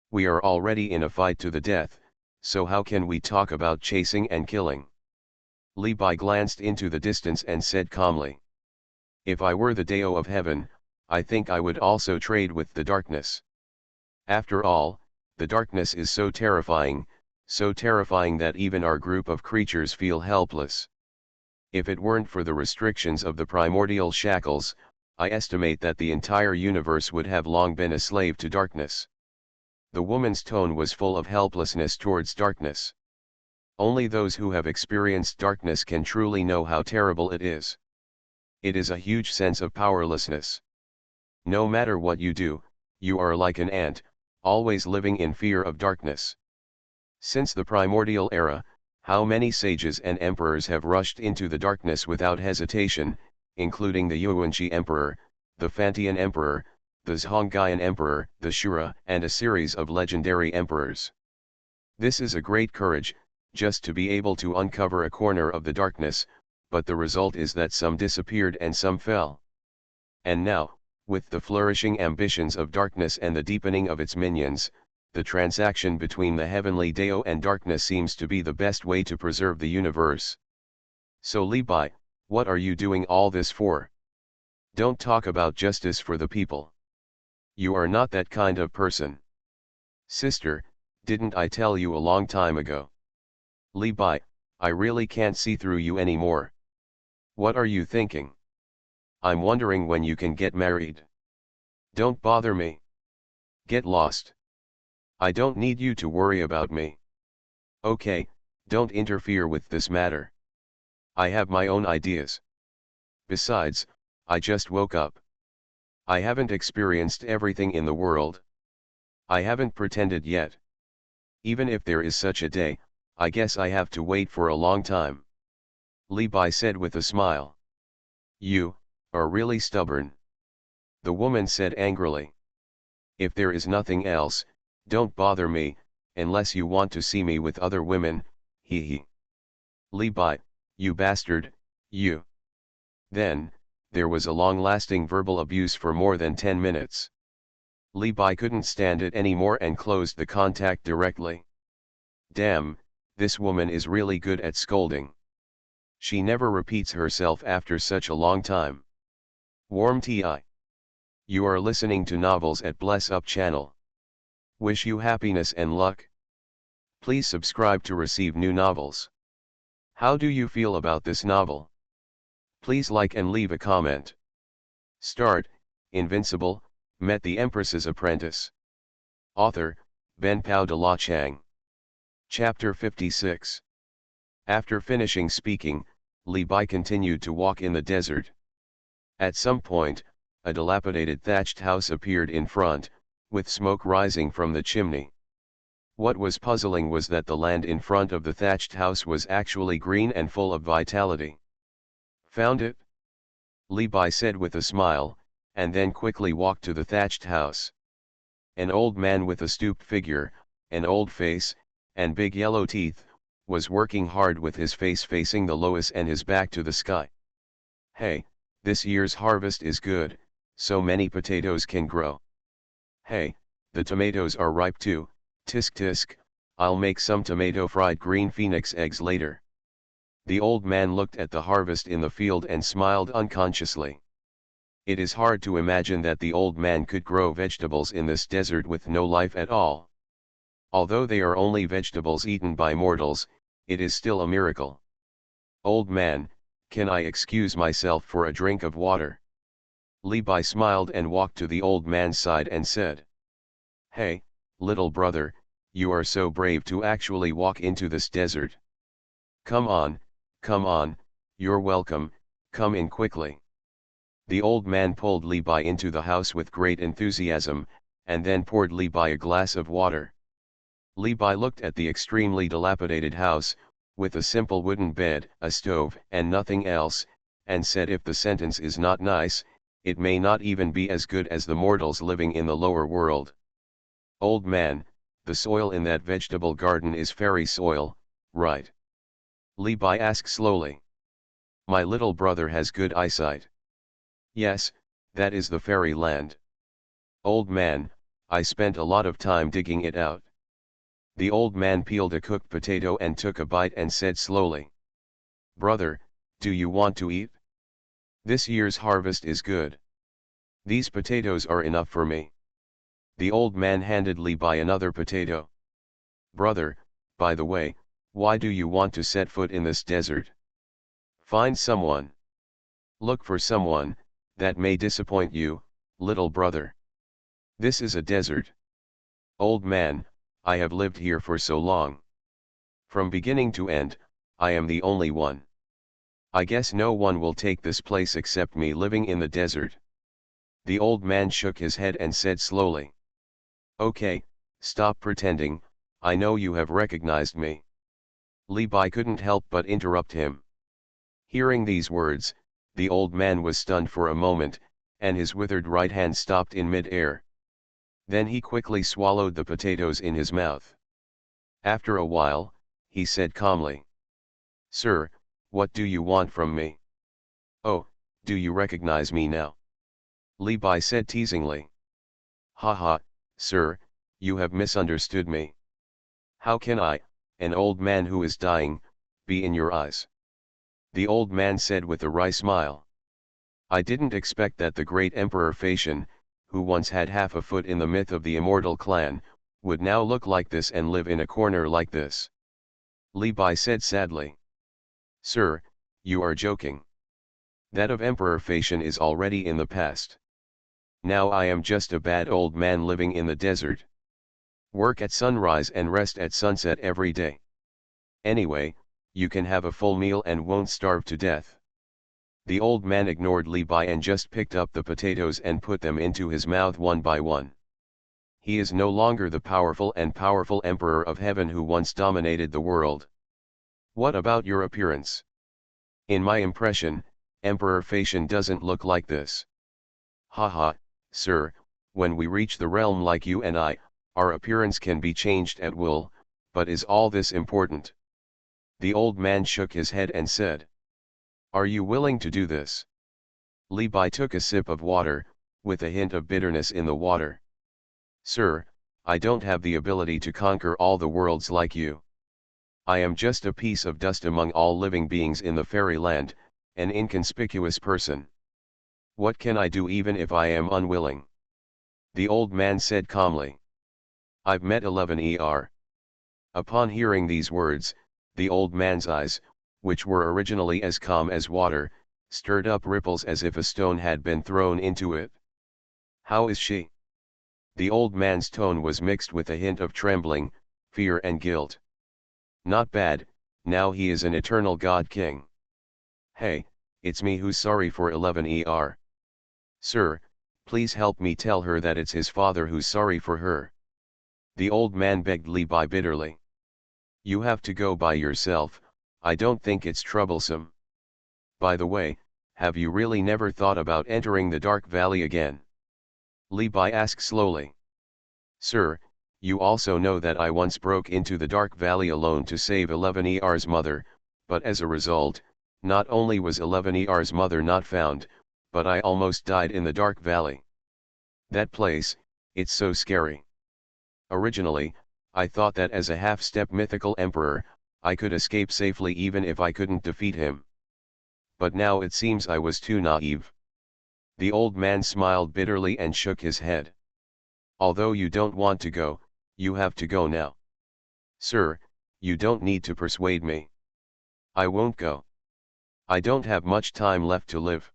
We are already in a fight to the death, so how can we talk about chasing and killing? Li Bai glanced into the distance and said calmly. If I were the Dao of heaven, I think I would also trade with the darkness. After all, the darkness is so terrifying that even our group of creatures feel helpless. If it weren't for the restrictions of the primordial shackles, I estimate that the entire universe would have long been a slave to darkness. The woman's tone was full of helplessness towards darkness. Only those who have experienced darkness can truly know how terrible it is. It is a huge sense of powerlessness. No matter what you do, you are like an ant, always living in fear of darkness. Since the primordial era, how many sages and emperors have rushed into the darkness without hesitation, including the Yuanqi Emperor, the Fantian Emperor, the Zhongaian Emperor, the Shura, and a series of legendary emperors. This is a great courage, just to be able to uncover a corner of the darkness, but the result is that some disappeared and some fell. And now, with the flourishing ambitions of darkness and the deepening of its minions, the transaction between the heavenly Dao and darkness seems to be the best way to preserve the universe. So Li Bai, what are you doing all this for? Don't talk about justice for the people. You are not that kind of person. Sister, didn't I tell you a long time ago? Li Bai, I really can't see through you anymore. What are you thinking? I'm wondering when you can get married. Don't bother me. Get lost. I don't need you to worry about me. Okay, don't interfere with this matter. I have my own ideas. Besides, I just woke up. I haven't experienced everything in the world. I haven't pretended yet. Even if there is such a day, I guess I have to wait for a long time. Li Bai said with a smile. You are really stubborn. The woman said angrily. If there is nothing else, don't bother me, unless you want to see me with other women, hee. Li Bai, you bastard, you. Then, there was a long-lasting verbal abuse for more than 10 minutes. Li Bai couldn't stand it anymore and closed the contact directly. Damn, this woman is really good at scolding. She never repeats herself after such a long time. Warm TI. You are listening to Novels at Bless Up channel. Wish you happiness and luck. Please subscribe to receive new novels. How do you feel about this novel? Please like and leave a comment. Start, Invincible, met the Empress's apprentice. Author, Ben Pao de la Chang. Chapter 56. After finishing speaking, Li Bai continued to walk in the desert. At some point, a dilapidated thatched house appeared in front, with smoke rising from the chimney. What was puzzling was that the land in front of the thatched house was actually green and full of vitality. Found it? Li Bai said with a smile, and then quickly walked to the thatched house. An old man with a stooped figure, an old face, and big yellow teeth, was working hard with his face facing the loess and his back to the sky. Hey, this year's harvest is good, so many potatoes can grow. Hey, the tomatoes are ripe too, tisk tisk, I'll make some tomato fried green phoenix eggs later. The old man looked at the harvest in the field and smiled unconsciously. It is hard to imagine that the old man could grow vegetables in this desert with no life at all. Although they are only vegetables eaten by mortals, it is still a miracle. Old man, Can I excuse myself for a drink of water? Li Bai smiled and walked to the old man's side and said, "Hey, little brother, you are so brave to actually walk into this desert. Come on, you're welcome, come in quickly." The old man pulled Li Bai into the house with great enthusiasm, and then poured Li Bai a glass of water. Li Bai looked at the extremely dilapidated house, with a simple wooden bed, a stove, and nothing else, and said, if the sentence is not nice, it may not even be as good as the mortals living in the lower world. Old man, the soil in that vegetable garden is fairy soil, right? Li Bai asked slowly. My little brother has good eyesight. Yes, that is the fairy land. Old man, I spent a lot of time digging it out. The old man peeled a cooked potato and took a bite and said slowly. Brother, do you want to eat? This year's harvest is good. These potatoes are enough for me. The old man handed Li Bai another potato. Brother, by the way, why do you want to set foot in this desert? Find someone. Look for someone that may disappoint you, little brother. This is a desert. Old man, I have lived here for so long. From beginning to end, I am the only one. I guess no one will take this place except me living in the desert. The old man shook his head and said slowly. Okay, stop pretending, I know you have recognized me. Li Bai couldn't help but interrupt him. Hearing these words, the old man was stunned for a moment, and his withered right hand stopped in mid-air. Then he quickly swallowed the potatoes in his mouth. After a while, he said calmly. Sir, what do you want from me? Oh, do you recognize me now? Li Bai said teasingly. Haha, sir, you have misunderstood me. How can I, an old man who is dying, be in your eyes? The old man said with a wry smile. I didn't expect that the great Emperor Facian, who once had half a foot in the myth of the immortal clan, would now look like this and live in a corner like this. Li Bai said sadly. Sir, you are joking. That of Emperor Facian is already in the past. Now I am just a bad old man living in the desert. Work at sunrise and rest at sunset every day. Anyway, you can have a full meal and won't starve to death. The old man ignored Li Bai and just picked up the potatoes and put them into his mouth one by one. He is no longer the powerful emperor of heaven who once dominated the world. What about your appearance? In my impression, Emperor Facian doesn't look like this. Haha, sir, when we reach the realm like you and I, our appearance can be changed at will, but is all this important? The old man shook his head and said. Are you willing to do this? Li Bai took a sip of water, with a hint of bitterness in the water. Sir, I don't have the ability to conquer all the worlds like you. I am just a piece of dust among all living beings in the fairyland, an inconspicuous person. What can I do even if I am unwilling? The old man said calmly. I've met 11 Upon hearing these words, the old man's eyes, which were originally as calm as water, stirred up ripples as if a stone had been thrown into it. How is she? The old man's tone was mixed with a hint of trembling, fear and guilt. Not bad, now he is an eternal god king. Hey, it's me who's sorry for 11 Sir, please help me tell her that it's his father who's sorry for her. The old man begged Li Bai bitterly. You have to go by yourself, I don't think it's troublesome. By the way, have you really never thought about entering the Dark Valley again? Li Bai asked slowly. Sir, you also know that I once broke into the Dark Valley alone to save 11 mother, but as a result, not only was 11 mother not found, but I almost died in the Dark Valley. That place, it's so scary. Originally, I thought that as a half-step mythical emperor, I could escape safely even if I couldn't defeat him. But now it seems I was too naive. The old man smiled bitterly and shook his head. Although you don't want to go, you have to go now. Sir, you don't need to persuade me. I won't go. I don't have much time left to live.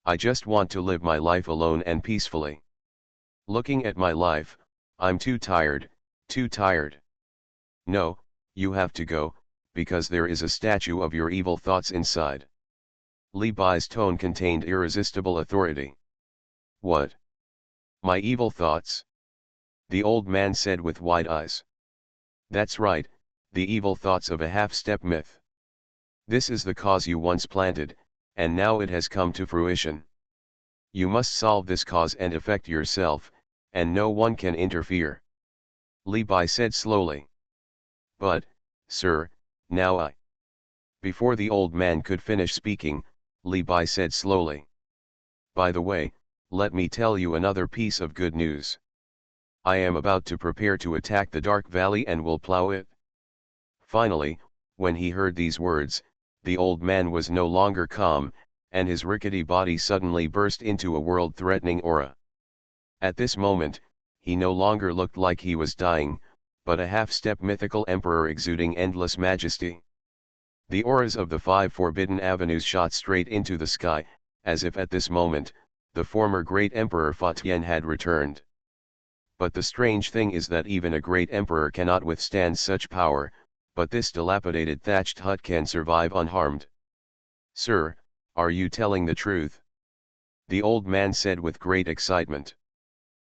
I just want to live my life alone and peacefully. Looking at my life, I'm too tired, too tired. No, you have to go, because there is a statue of your evil thoughts inside. Li Bai's tone contained irresistible authority. What? My evil thoughts? The old man said with wide eyes. That's right, the evil thoughts of a half-step myth. This is the cause you once planted, and now it has come to fruition. You must solve this cause and effect yourself, and no one can interfere. Li Bai said slowly. But, sir, now I. Before the old man could finish speaking, Li Bai said slowly. By the way, let me tell you another piece of good news. I am about to prepare to attack the Dark Valley and will plow it. Finally, when he heard these words, the old man was no longer calm, and his rickety body suddenly burst into a world-threatening aura. At this moment, he no longer looked like he was dying, but a half-step mythical emperor exuding endless majesty. The auras of the 5 forbidden avenues shot straight into the sky, as if at this moment, the former great emperor Fa Tian had returned. But the strange thing is that even a great emperor cannot withstand such power, but this dilapidated thatched hut can survive unharmed. Sir, are you telling the truth? The old man said with great excitement.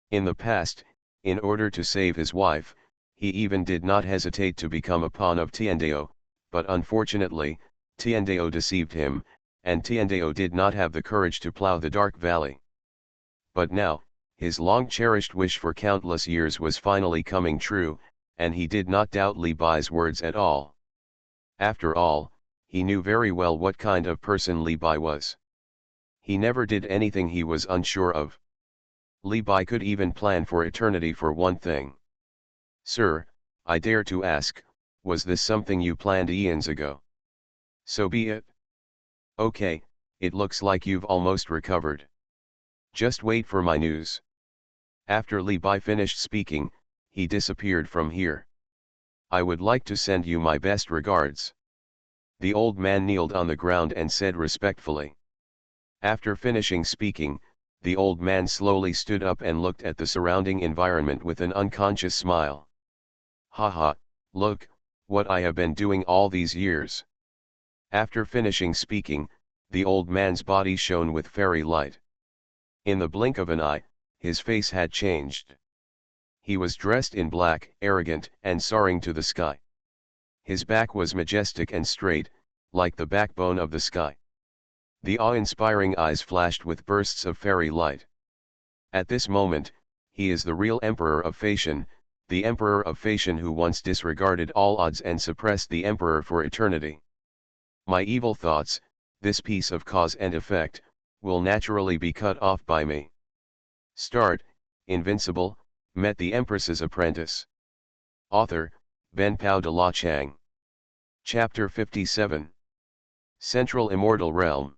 In the past, in order to save his wife, he even did not hesitate to become a pawn of Tiandao, but unfortunately, Tiandao deceived him, and Tiandao did not have the courage to plow the Dark Valley. But now, his long-cherished wish for countless years was finally coming true, and he did not doubt Li Bai's words at all. After all, he knew very well what kind of person Li Bai was. He never did anything he was unsure of. Li Bai could even plan for eternity for one thing. Sir, I dare to ask, was this something you planned eons ago? So be it. Okay, it looks like you've almost recovered. Just wait for my news. After Li Bai finished speaking, he disappeared from here. I would like to send you my best regards. The old man kneeled on the ground and said respectfully. After finishing speaking, the old man slowly stood up and looked at the surrounding environment with an unconscious smile. Haha, look, what I have been doing all these years. After finishing speaking, the old man's body shone with fairy light. In the blink of an eye, his face had changed. He was dressed in black, arrogant, and soaring to the sky. His back was majestic and straight, like the backbone of the sky. The awe-inspiring eyes flashed with bursts of fairy light. At this moment, he is the real Emperor of Facian, the Emperor of Facian who once disregarded all odds and suppressed the Emperor for eternity. My evil thoughts, this piece of cause and effect, will naturally be cut off by me. Start, Invincible, met the Empress's apprentice. Author, Ben Pao de la Chang. Chapter 57. Central Immortal Realm.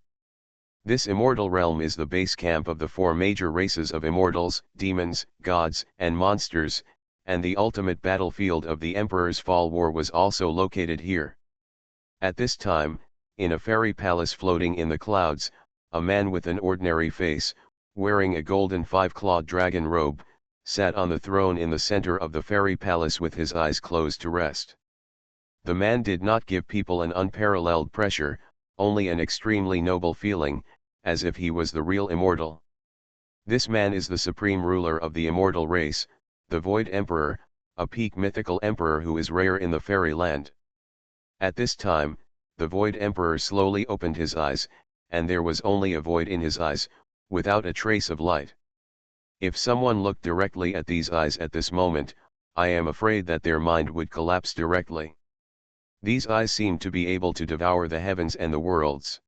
This immortal realm is the base camp of the 4 major races of immortals, demons, gods, and monsters, and the ultimate battlefield of the Emperor's Fall War was also located here. At this time, in a fairy palace floating in the clouds, a man with an ordinary face, wearing a golden 5-clawed dragon robe, sat on the throne in the center of the fairy palace with his eyes closed to rest. The man did not give people an unparalleled pressure, only an extremely noble feeling, as if he was the real immortal. This man is the supreme ruler of the immortal race, the Void Emperor, a peak mythical emperor who is rare in the fairyland. At this time, the Void Emperor slowly opened his eyes, and there was only a void in his eyes, without a trace of light. If someone looked directly at these eyes at this moment, I am afraid that their mind would collapse directly. These eyes seemed to be able to devour the heavens and the worlds.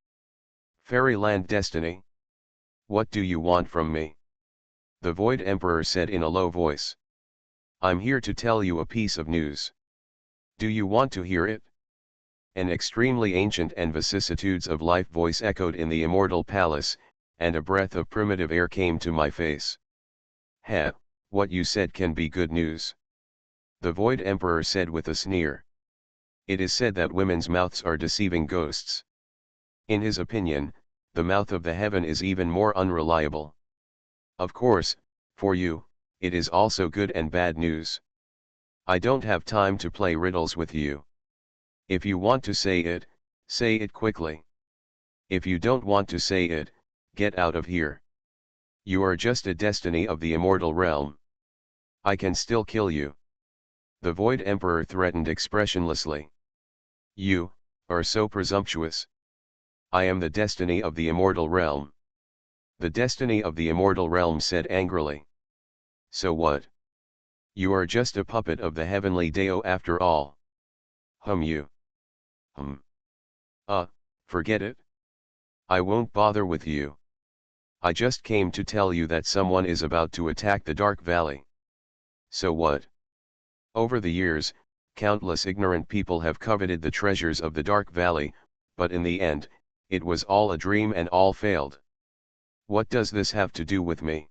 Fairyland destiny. What do you want from me? The Void Emperor said in a low voice. I'm here to tell you a piece of news. Do you want to hear it? An extremely ancient and vicissitudes of life voice echoed in the immortal palace, and a breath of primitive air came to my face. Heh, what you said can be good news. The Void Emperor said with a sneer. It is said that women's mouths are deceiving ghosts. In his opinion, the mouth of the heaven is even more unreliable. Of course, for you, it is also good and bad news. I don't have time to play riddles with you. If you want to say it quickly. If you don't want to say it, get out of here. You are just a destiny of the immortal realm. I can still kill you. The Void Emperor threatened expressionlessly. You are so presumptuous. I am the destiny of the immortal realm. The destiny of the immortal realm said angrily. So what? You are just a puppet of the heavenly Deo after all. You. Forget it. I won't bother with you. I just came to tell you that someone is about to attack the Dark Valley. So what? Over the years, countless ignorant people have coveted the treasures of the Dark Valley, but in the end, it was all a dream and all failed. What does this have to do with me?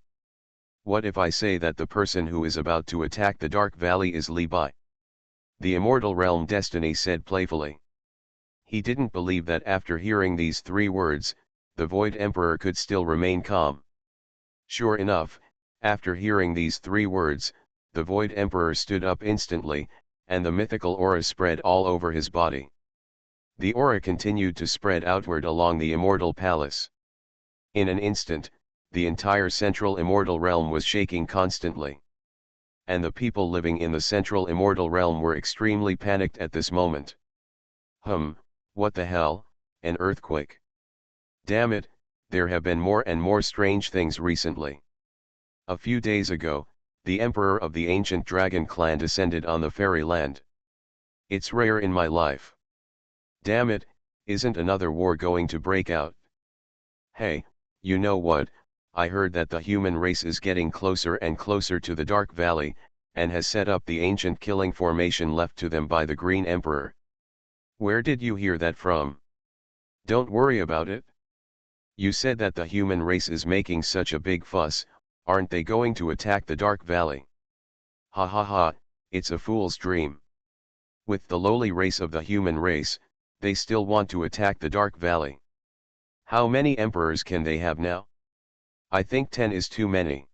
What if I say that the person who is about to attack the Dark Valley is Li Bai? The Immortal Realm Destiny said playfully. He didn't believe that after hearing these 3 words, the Void Emperor could still remain calm. Sure enough, after hearing these 3 words, the Void Emperor stood up instantly, and the mythical aura spread all over his body. The aura continued to spread outward along the Immortal Palace. In an instant, the entire Central Immortal Realm was shaking constantly. And the people living in the Central Immortal Realm were extremely panicked at this moment. What the hell, an earthquake? Damn it, there have been more and more strange things recently. A few days ago, the Emperor of the ancient dragon clan descended on the fairyland. It's rare in my life. Damn it, isn't another war going to break out? Hey, you know what, I heard that the human race is getting closer and closer to the Dark Valley, and has set up the ancient killing formation left to them by the Green Emperor. Where did you hear that from? Don't worry about it. You said that the human race is making such a big fuss, aren't they going to attack the Dark Valley? Ha ha ha, it's a fool's dream. With the lowly race of the human race, they still want to attack the Dark Valley. How many emperors can they have now? I think 10 is too many.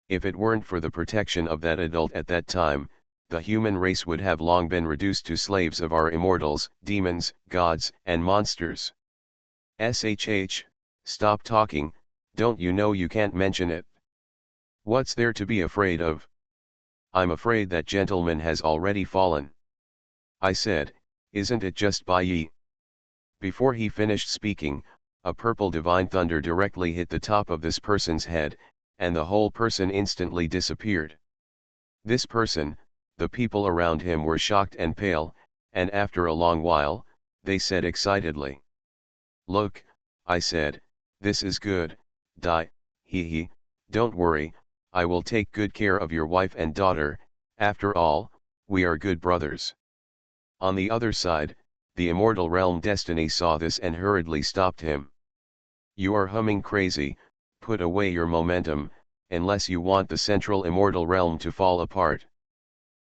If it weren't for the protection of that adult at that time, the human race would have long been reduced to slaves of our immortals, demons, gods, and monsters. SHH, stop talking, don't you know you can't mention it? What's there to be afraid of? I'm afraid that gentleman has already fallen. I said, isn't it just Bai Yi? Before he finished speaking, a purple divine thunder directly hit the top of this person's head, and the whole person instantly disappeared. This person, the people around him were shocked and pale, and after a long while, they said excitedly. Look, I said, this is good, Dai, he, don't worry, I will take good care of your wife and daughter, after all, we are good brothers. On the other side, the Immortal Realm Destiny saw this and hurriedly stopped him. You are humming crazy, put away your momentum, unless you want the Central Immortal Realm to fall apart.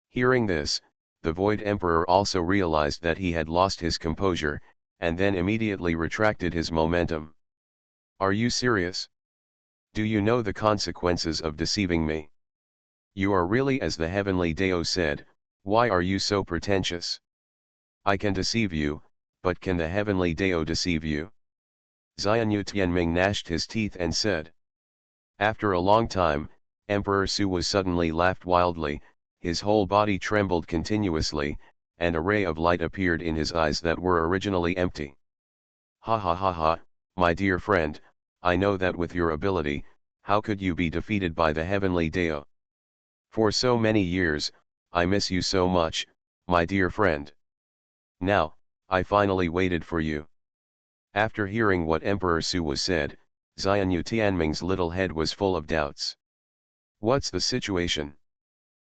Hearing this, the Void Emperor also realized that he had lost his composure, and then immediately retracted his momentum. Are you serious? Do you know the consequences of deceiving me? You are really as the heavenly Deo said, why are you so pretentious? I can deceive you, but can the heavenly Deo deceive you? Xuanhuan Tianming gnashed his teeth and said. After a long time, Emperor Su was suddenly laughed wildly, his whole body trembled continuously, and a ray of light appeared in his eyes that were originally empty. Ha ha ha ha, my dear friend, I know that with your ability, how could you be defeated by the heavenly Deo? For so many years, I miss you so much, my dear friend. Now, I finally waited for you. After hearing what Emperor Su was said, Xuanhuan Tianming's little head was full of doubts. What's the situation?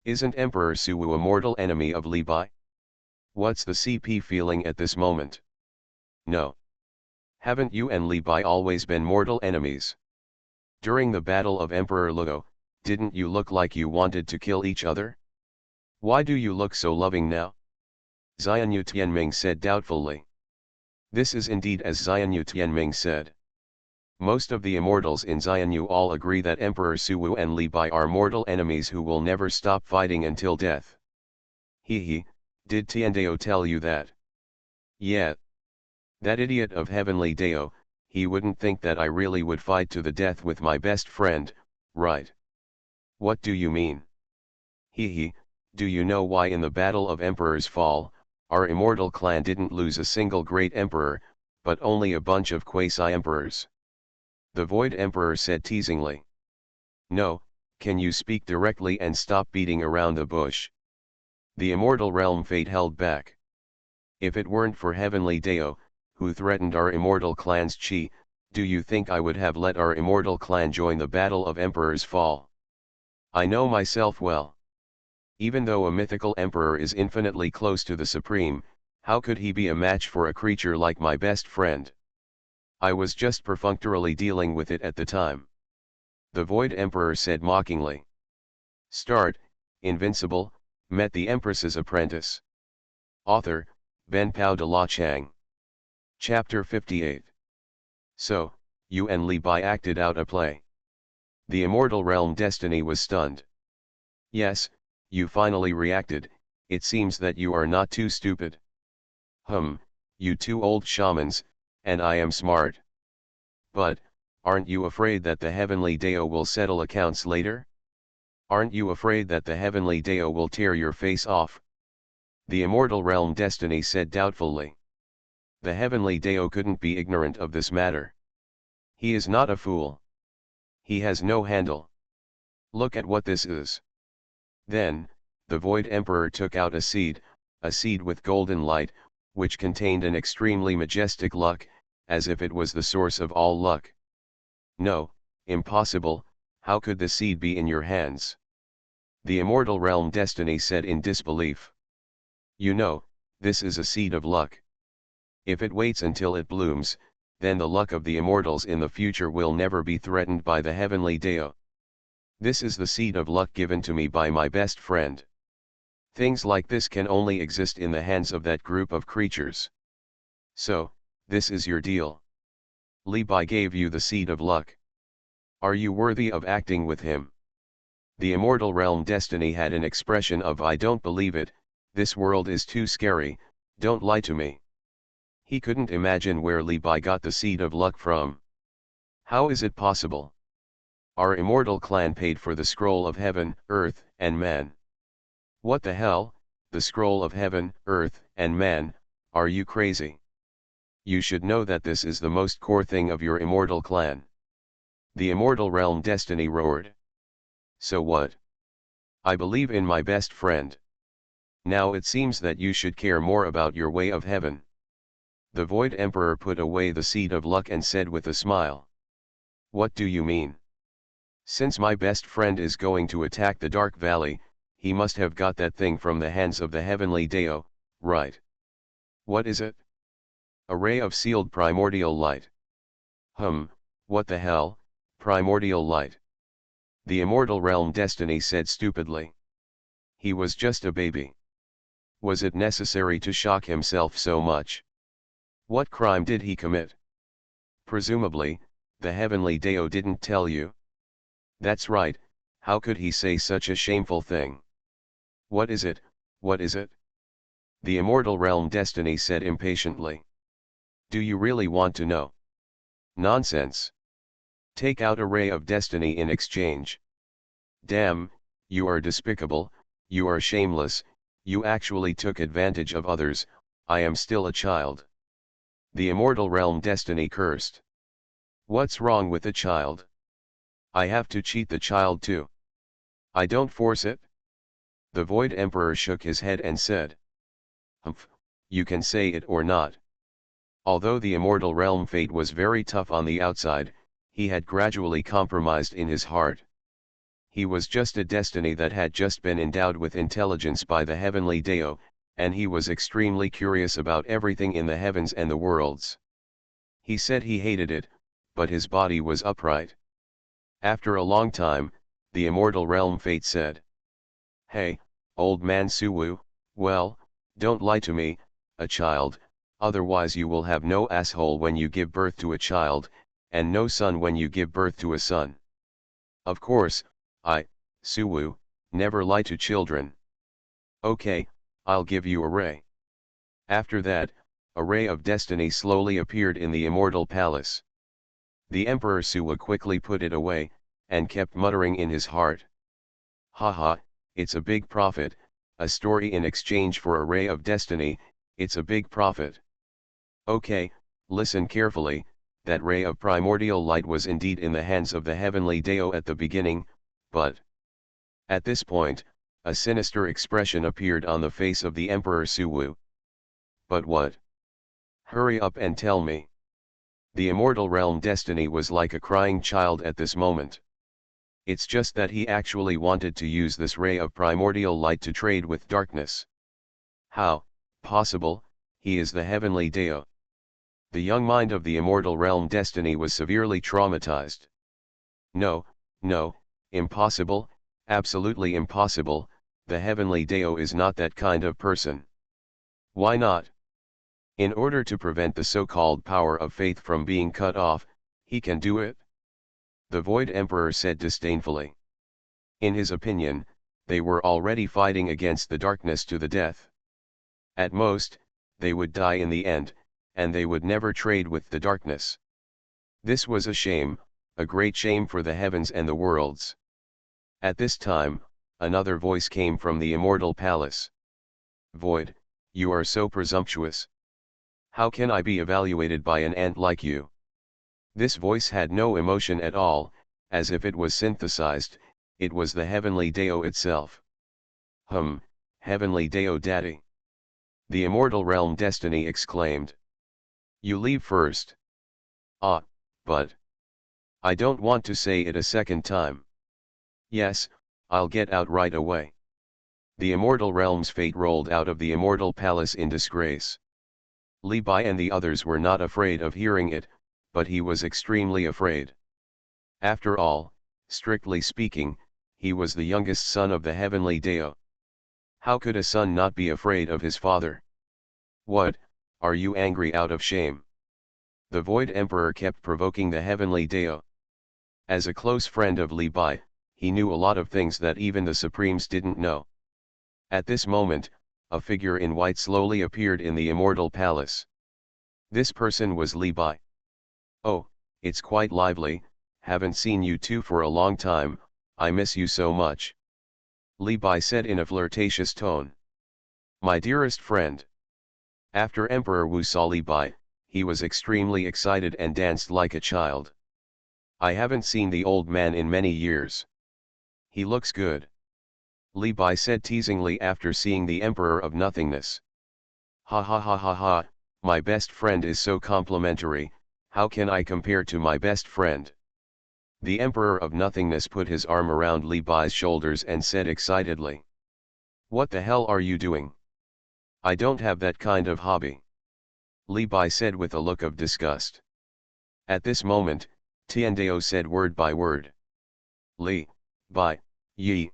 Isn't Emperor Su a mortal enemy of Li Bai? What's the CP feeling at this moment? No. Haven't you and Li Bai always been mortal enemies? During the battle of Emperor Luo, didn't you look like you wanted to kill each other? Why do you look so loving now? Xuanhuan Tianming said doubtfully. This is indeed as Xianyu Tianming said. Most of the immortals in Xianyu all agree that Emperor Suwu and Li Bai are mortal enemies who will never stop fighting until death. He, did Tiandao tell you that? Yeah. That idiot of Heavenly Dao, he wouldn't think that I really would fight to the death with my best friend, right? What do you mean? Do you know why in the Battle of Emperor's Fall, our immortal clan didn't lose a single great emperor, but only a bunch of quasi-emperors? The Void Emperor said teasingly. No, can you speak directly and stop beating around the bush? The immortal realm fate held back. If it weren't for Heavenly Dao, who threatened our immortal clan's chi, do you think I would have let our immortal clan join the Battle of Emperor's Fall? I know myself well. Even though a mythical emperor is infinitely close to the supreme, how could he be a match for a creature like my best friend? I was just perfunctorily dealing with it at the time. The Void Emperor said mockingly. Start, Invincible, met the Empress's apprentice. Author, Ben Pao de la Chang. Chapter 58. So, you and Li Bai acted out a play. The immortal realm destiny was stunned. Yes, you finally reacted, it seems that you are not too stupid. You two old shamans, and I am smart. But, aren't you afraid that the Heavenly Dao will settle accounts later? Aren't you afraid that the Heavenly Dao will tear your face off? The immortal realm destiny said doubtfully. The Heavenly Dao couldn't be ignorant of this matter. He is not a fool. He has no handle. Look at what this is. Then, the Void Emperor took out a seed with golden light, which contained an extremely majestic luck, as if it was the source of all luck. No, impossible, how could the seed be in your hands? The immortal realm destiny said in disbelief. You know, this is a seed of luck. If it waits until it blooms, then the luck of the immortals in the future will never be threatened by the Heavenly Dao. This is the seed of luck given to me by my best friend. Things like this can only exist in the hands of that group of creatures. So, this is your deal. Li Bai gave you the seed of luck. Are you worthy of acting with him? The immortal realm destiny had an expression of I don't believe it, this world is too scary, don't lie to me. He couldn't imagine where Li Bai got the seed of luck from. How is it possible? Our immortal clan paid for the scroll of heaven, earth, and man. What the hell, the scroll of heaven, earth, and man, are you crazy? You should know that this is the most core thing of your immortal clan. The immortal realm destiny roared. So what? I believe in my best friend. Now it seems that you should care more about your way of heaven. The Void Emperor put away the seed of luck and said with a smile. What do you mean? Since my best friend is going to attack the Dark Valley, he must have got that thing from the hands of the Heavenly Dao, right? What is it? A ray of sealed primordial light. What the hell, primordial light? The immortal realm destiny said stupidly. He was just a baby. Was it necessary to shock himself so much? What crime did he commit? Presumably, the Heavenly Dao didn't tell you. That's right, how could he say such a shameful thing? What is it, what is it? The immortal realm destiny said impatiently. Do you really want to know? Nonsense. Take out a ray of destiny in exchange. Damn, you are despicable, you are shameless, you actually took advantage of others, I am still a child. The immortal realm destiny cursed. What's wrong with a child? I have to cheat the child too. I don't force it. The Void Emperor shook his head and said. You can say it or not. Although the immortal realm fate was very tough on the outside, he had gradually compromised in his heart. He was just a destiny that had just been endowed with intelligence by the Heavenly Dao, and he was extremely curious about everything in the heavens and the worlds. He said he hated it, but his body was upright. After a long time, the immortal realm fate said. Hey, old man Suwu, well, don't lie to me, a child, otherwise you will have no asshole when you give birth to a child, and no son when you give birth to a son. Of course, Suwu, never lie to children. Okay, I'll give you a ray. After that, a ray of destiny slowly appeared in the immortal palace. The Emperor Suwu quickly put it away, and kept muttering in his heart. Haha, it's a big profit, a story in exchange for a ray of destiny, it's a big profit. Okay, listen carefully, that ray of primordial light was indeed in the hands of the heavenly Dao at the beginning, but... At this point, a sinister expression appeared on the face of the Emperor Suwu. But what? Hurry up and tell me. The immortal realm destiny was like a crying child at this moment. It's just that he actually wanted to use this ray of primordial light to trade with darkness. How possible? He is the heavenly Dao. The young mind of the immortal realm destiny was severely traumatized. No, impossible, absolutely impossible, the heavenly Dao is not that kind of person. Why not? In order to prevent the so-called power of faith from being cut off, he can do it? The Void Emperor said disdainfully. In his opinion, they were already fighting against the darkness to the death. At most, they would die in the end, and they would never trade with the darkness. This was a shame, a great shame for the heavens and the worlds. At this time, another voice came from the immortal palace. Void, you are so presumptuous. How can I be evaluated by an ant like you? This voice had no emotion at all, as if it was synthesized, it was the heavenly Dao itself. Heavenly Dao Daddy. The immortal realm destiny exclaimed. You leave first. But... I don't want to say it a second time. Yes, I'll get out right away. The immortal realm's fate rolled out of the immortal palace in disgrace. Li Bai and the others were not afraid of hearing it, but he was extremely afraid. After all, strictly speaking, he was the youngest son of the heavenly Dao. How could a son not be afraid of his father? What, are you angry out of shame? The Void Emperor kept provoking the heavenly Dao. As a close friend of Li Bai, he knew a lot of things that even the Supremes didn't know. At this moment, a figure in white slowly appeared in the immortal palace. This person was Li Bai. Oh, it's quite lively, haven't seen you two for a long time, I miss you so much. Li Bai said in a flirtatious tone. My dearest friend. After Emperor Wu saw Li Bai, he was extremely excited and danced like a child. I haven't seen the old man in many years. He looks good. Li Bai said teasingly after seeing the Emperor of Nothingness. Ha ha ha ha ha, my best friend is so complimentary, how can I compare to my best friend? The Emperor of Nothingness put his arm around Li Bai's shoulders and said excitedly. What the hell are you doing? I don't have that kind of hobby. Li Bai said with a look of disgust. At this moment, Tiandao said word by word. Li Bai, ye.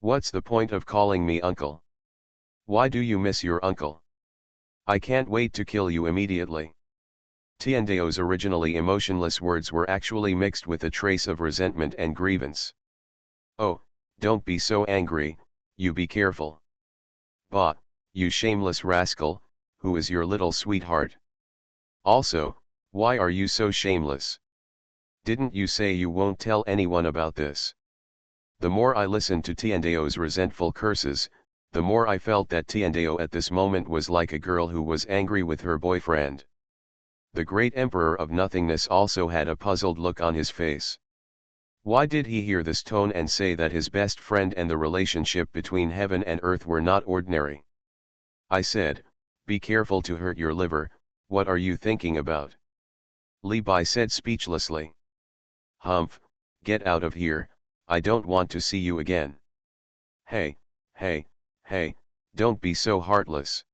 What's the point of calling me uncle? Why do you miss your uncle? I can't wait to kill you immediately. Tiandao's originally emotionless words were actually mixed with a trace of resentment and grievance. Oh, don't be so angry, you be careful. Bah, you shameless rascal, who is your little sweetheart? Also, why are you so shameless? Didn't you say you won't tell anyone about this? The more I listened to Tiandao's resentful curses, the more I felt that Tiandao at this moment was like a girl who was angry with her boyfriend. The great Emperor of Nothingness also had a puzzled look on his face. Why did he hear this tone and say that his best friend and the relationship between heaven and earth were not ordinary? I said, be careful to hurt your liver, what are you thinking about? Li Bai said speechlessly. Humph, get out of here, I don't want to see you again. Hey, don't be so heartless.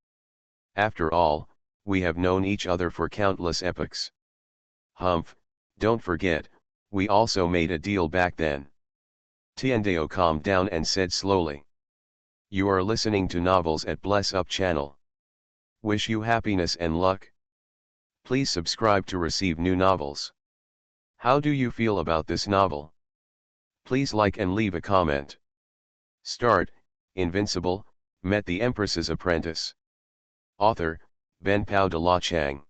After all, we have known each other for countless epochs. Humph, don't forget, we also made a deal back then. Tiandao calmed down and said slowly. You are listening to novels at Bless Up channel. Wish you happiness and luck. Please subscribe to receive new novels. How do you feel about this novel? Please like and leave a comment. Start, Invincible, met the Empress's apprentice. Author, Ben Pao de la Chang.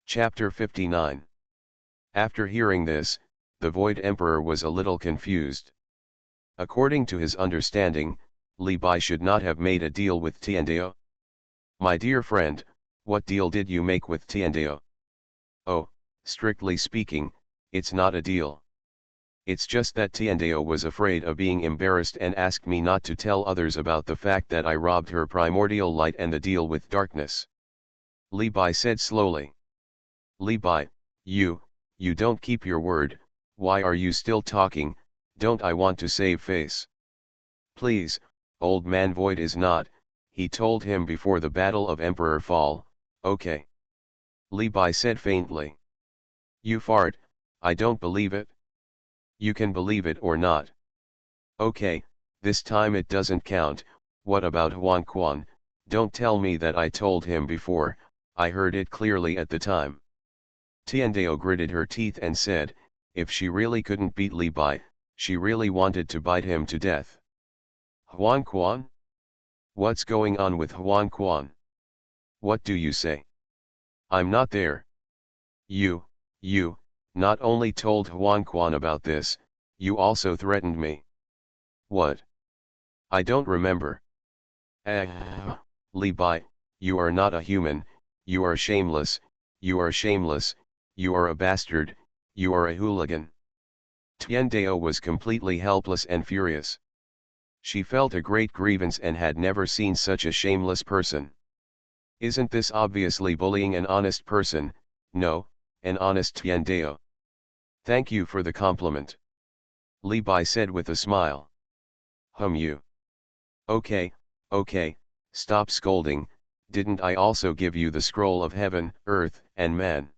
Chapter 59. After hearing this, the Void Emperor was a little confused. According to his understanding, Li Bai should not have made a deal with Tiandao. My dear friend, what deal did you make with Tiandao? Oh, strictly speaking, it's not a deal. It's just that Tiandao was afraid of being embarrassed and asked me not to tell others about the fact that I robbed her primordial light and the deal with darkness. Li Bai said slowly. Li Bai, you don't keep your word. Why are you still talking? Don't I want to save face? Please, old man Void is not, he told him before the battle of Emperor Fall, okay. Li Bai said faintly. You fart, I don't believe it. You can believe it or not. Okay, this time it doesn't count. What about Xuanhuan? Don't tell me that I told him before, I heard it clearly at the time. Tiandao gritted her teeth and said, if she really couldn't beat Li Bai, she really wanted to bite him to death. Xuanhuan? What's going on with Xuanhuan? What do you say? I'm not there. You, not only told Xuanhuan about this, you also threatened me. What? I don't remember. Li Bai, you are not a human, you are shameless, you are shameless, you are a bastard, you are a hooligan. Tiandao was completely helpless and furious. She felt a great grievance and had never seen such a shameless person. Isn't this obviously bullying an honest person? No, an honest Tiandao. Thank you for the compliment. Li Bai said with a smile. You. Okay, stop scolding, didn't I also give you the scroll of heaven, earth, and man?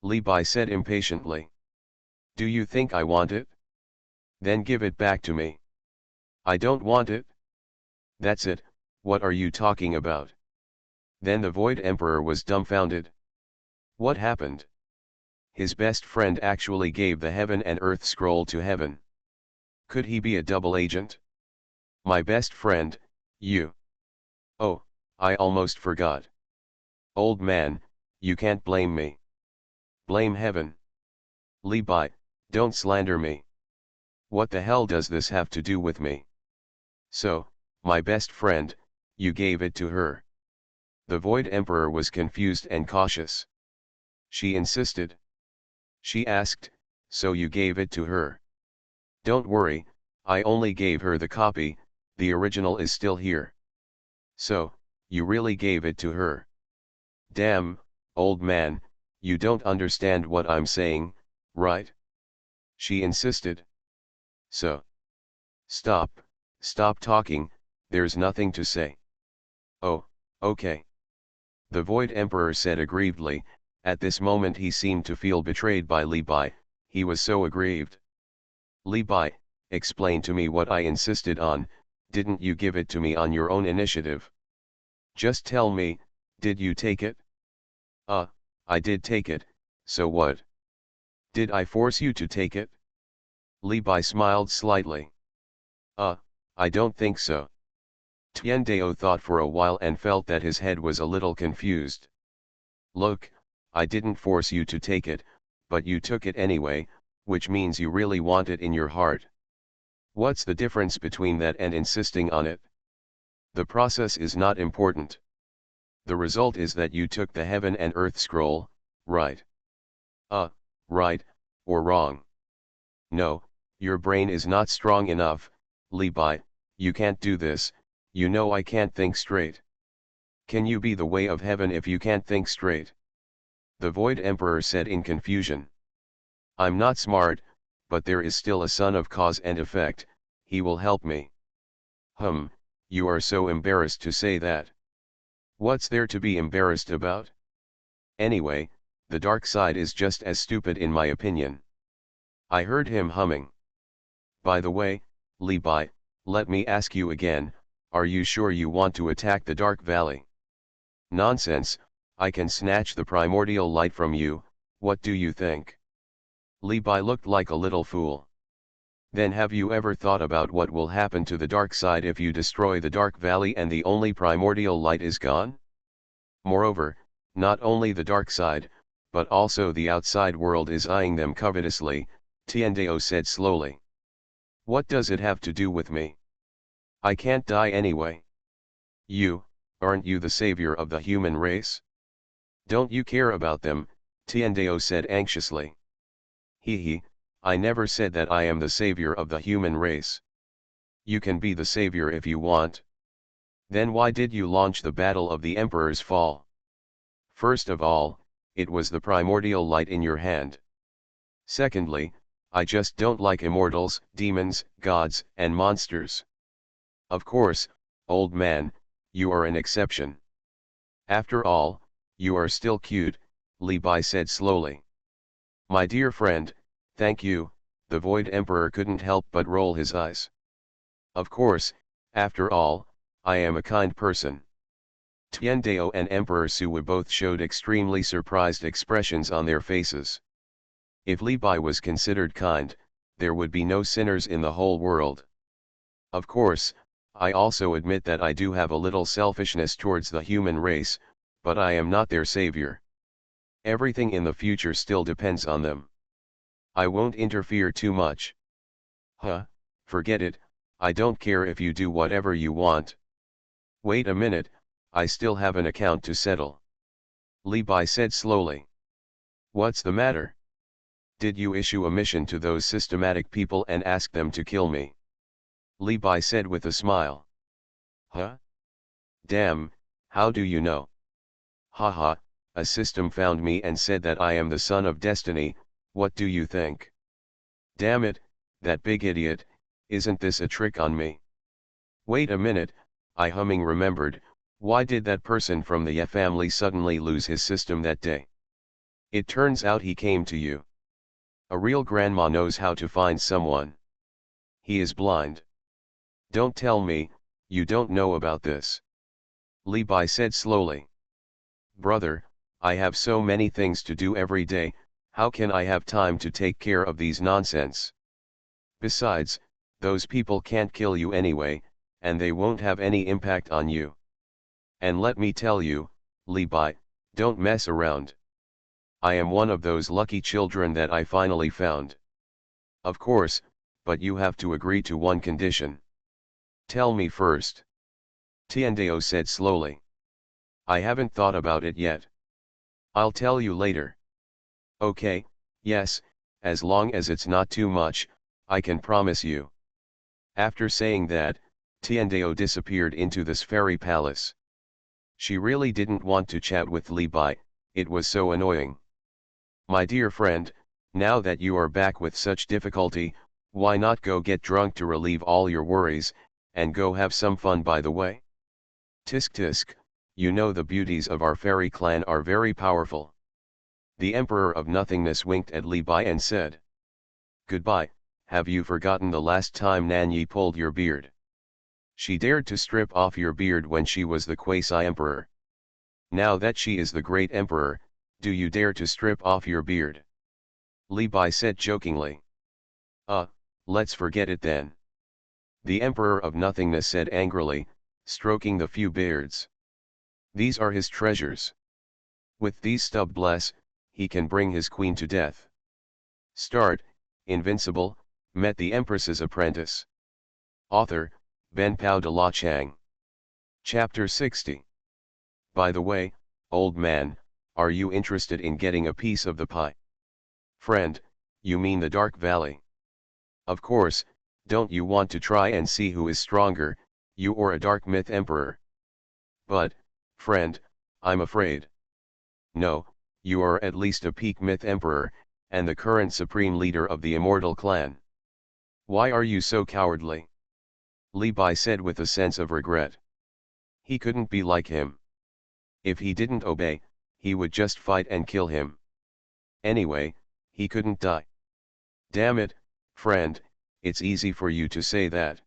Li Bai said impatiently. Do you think I want it? Then give it back to me. I don't want it. That's it, what are you talking about? Then the Void Emperor was dumbfounded. What happened? His best friend actually gave the heaven and earth scroll to heaven. Could he be a double agent? My best friend, you. Oh, I almost forgot. Old man, you can't blame me. Blame heaven. Li Bai, don't slander me. What the hell does this have to do with me? So, my best friend, you gave it to her. The Void Emperor was confused and cautious. She insisted. She asked, so you gave it to her? Don't worry, I only gave her the copy, the original is still here. So, you really gave it to her? Damn, old man, you don't understand what I'm saying, right? She insisted. So. Stop talking, there's nothing to say. Oh, okay. The Void Emperor said aggrievedly. At this moment he seemed to feel betrayed by Li Bai, he was so aggrieved. Li Bai, explain to me what I insisted on, didn't you give it to me on your own initiative? Just tell me, did you take it? I did take it, so what? Did I force you to take it? Li Bai smiled slightly. I don't think so. Tiandao thought for a while and felt that his head was a little confused. Look, I didn't force you to take it, but you took it anyway, which means you really want it in your heart. What's the difference between that and insisting on it? The process is not important. The result is that you took the heaven and earth scroll, right? Right, or wrong? No, your brain is not strong enough, Li Bai, you can't do this, you know I can't think straight. Can you be the way of heaven if you can't think straight? The Void Emperor said in confusion. I'm not smart, but there is still a son of cause and effect, he will help me. You are so embarrassed to say that. What's there to be embarrassed about? Anyway, the dark side is just as stupid in my opinion. I heard him humming. By the way, Li Bai, let me ask you again, are you sure you want to attack the Dark Valley? Nonsense, I can snatch the primordial light from you, what do you think? Li Bai looked like a little fool. Then have you ever thought about what will happen to the dark side if you destroy the dark valley and the only primordial light is gone? Moreover, not only the dark side, but also the outside world is eyeing them covetously, Tiandao said slowly. What does it have to do with me? I can't die anyway. Aren't you the savior of the human race? Don't you care about them? Tiandao said anxiously. I never said that I am the savior of the human race. You can be the savior if you want. Then why did you launch the battle of the Emperor's fall? First of all, it was the primordial light in your hand. Secondly, I just don't like immortals, demons, gods, and monsters. Of course, old man, you are an exception. After all, you are still cute, Li Bai said slowly. My dear friend, thank you, the Void Emperor couldn't help but roll his eyes. Of course, after all, I am a kind person. Tiandao and Emperor Sui both showed extremely surprised expressions on their faces. If Li Bai was considered kind, there would be no sinners in the whole world. Of course, I also admit that I do have a little selfishness towards the human race, but I am not their savior. Everything in the future still depends on them. I won't interfere too much. Forget it, I don't care if you do whatever you want. Wait a minute, I still have an account to settle. Li Bai said slowly. What's the matter? Did you issue a mission to those systematic people and ask them to kill me? Li Bai said with a smile. Damn, how do you know? Haha, a system found me and said that I am the son of destiny, what do you think? Damn it, that big idiot, isn't this a trick on me? Wait a minute, I remembered, why did that person from the Ye family suddenly lose his system that day? It turns out he came to you. A real grandma knows how to find someone. He is blind. Don't tell me, you don't know about this. Li Bai said slowly. Brother, I have so many things to do every day, how can I have time to take care of these nonsense? Besides, those people can't kill you anyway, and they won't have any impact on you. And let me tell you, Li Bai, don't mess around. I am one of those lucky children that I finally found. Of course, but you have to agree to one condition. Tell me first. Tiandao said slowly. I haven't thought about it yet. I'll tell you later. Okay, yes, as long as it's not too much, I can promise you. After saying that, Tiandao disappeared into this fairy palace. She really didn't want to chat with Li Bai, it was so annoying. My dear friend, now that you are back with such difficulty, why not go get drunk to relieve all your worries, and go have some fun by the way? Tisk tisk, you know the beauties of our fairy clan are very powerful. The Emperor of Nothingness winked at Li Bai and said. Goodbye, have you forgotten the last time Nanyi pulled your beard? She dared to strip off your beard when she was the quasi-emperor. Now that she is the great emperor, do you dare to strip off your beard? Li Bai said jokingly. Let's forget it then. The Emperor of Nothingness said angrily, stroking the few beards. These are his treasures. With these stub bless, he can bring his queen to death. Start, Invincible, met the Empress's apprentice. Author, Ben Pao de la Chang. Chapter 60. By the way, old man, are you interested in getting a piece of the pie? Friend, you mean the Dark Valley. Of course, don't you want to try and see who is stronger, you or a dark myth emperor? But, friend, I'm afraid. No, you are at least a peak myth emperor, and the current supreme leader of the immortal clan. Why are you so cowardly? Li Bai said with a sense of regret. He couldn't be like him. If he didn't obey, he would just fight and kill him. Anyway, he couldn't die. Damn it, friend, it's easy for you to say that.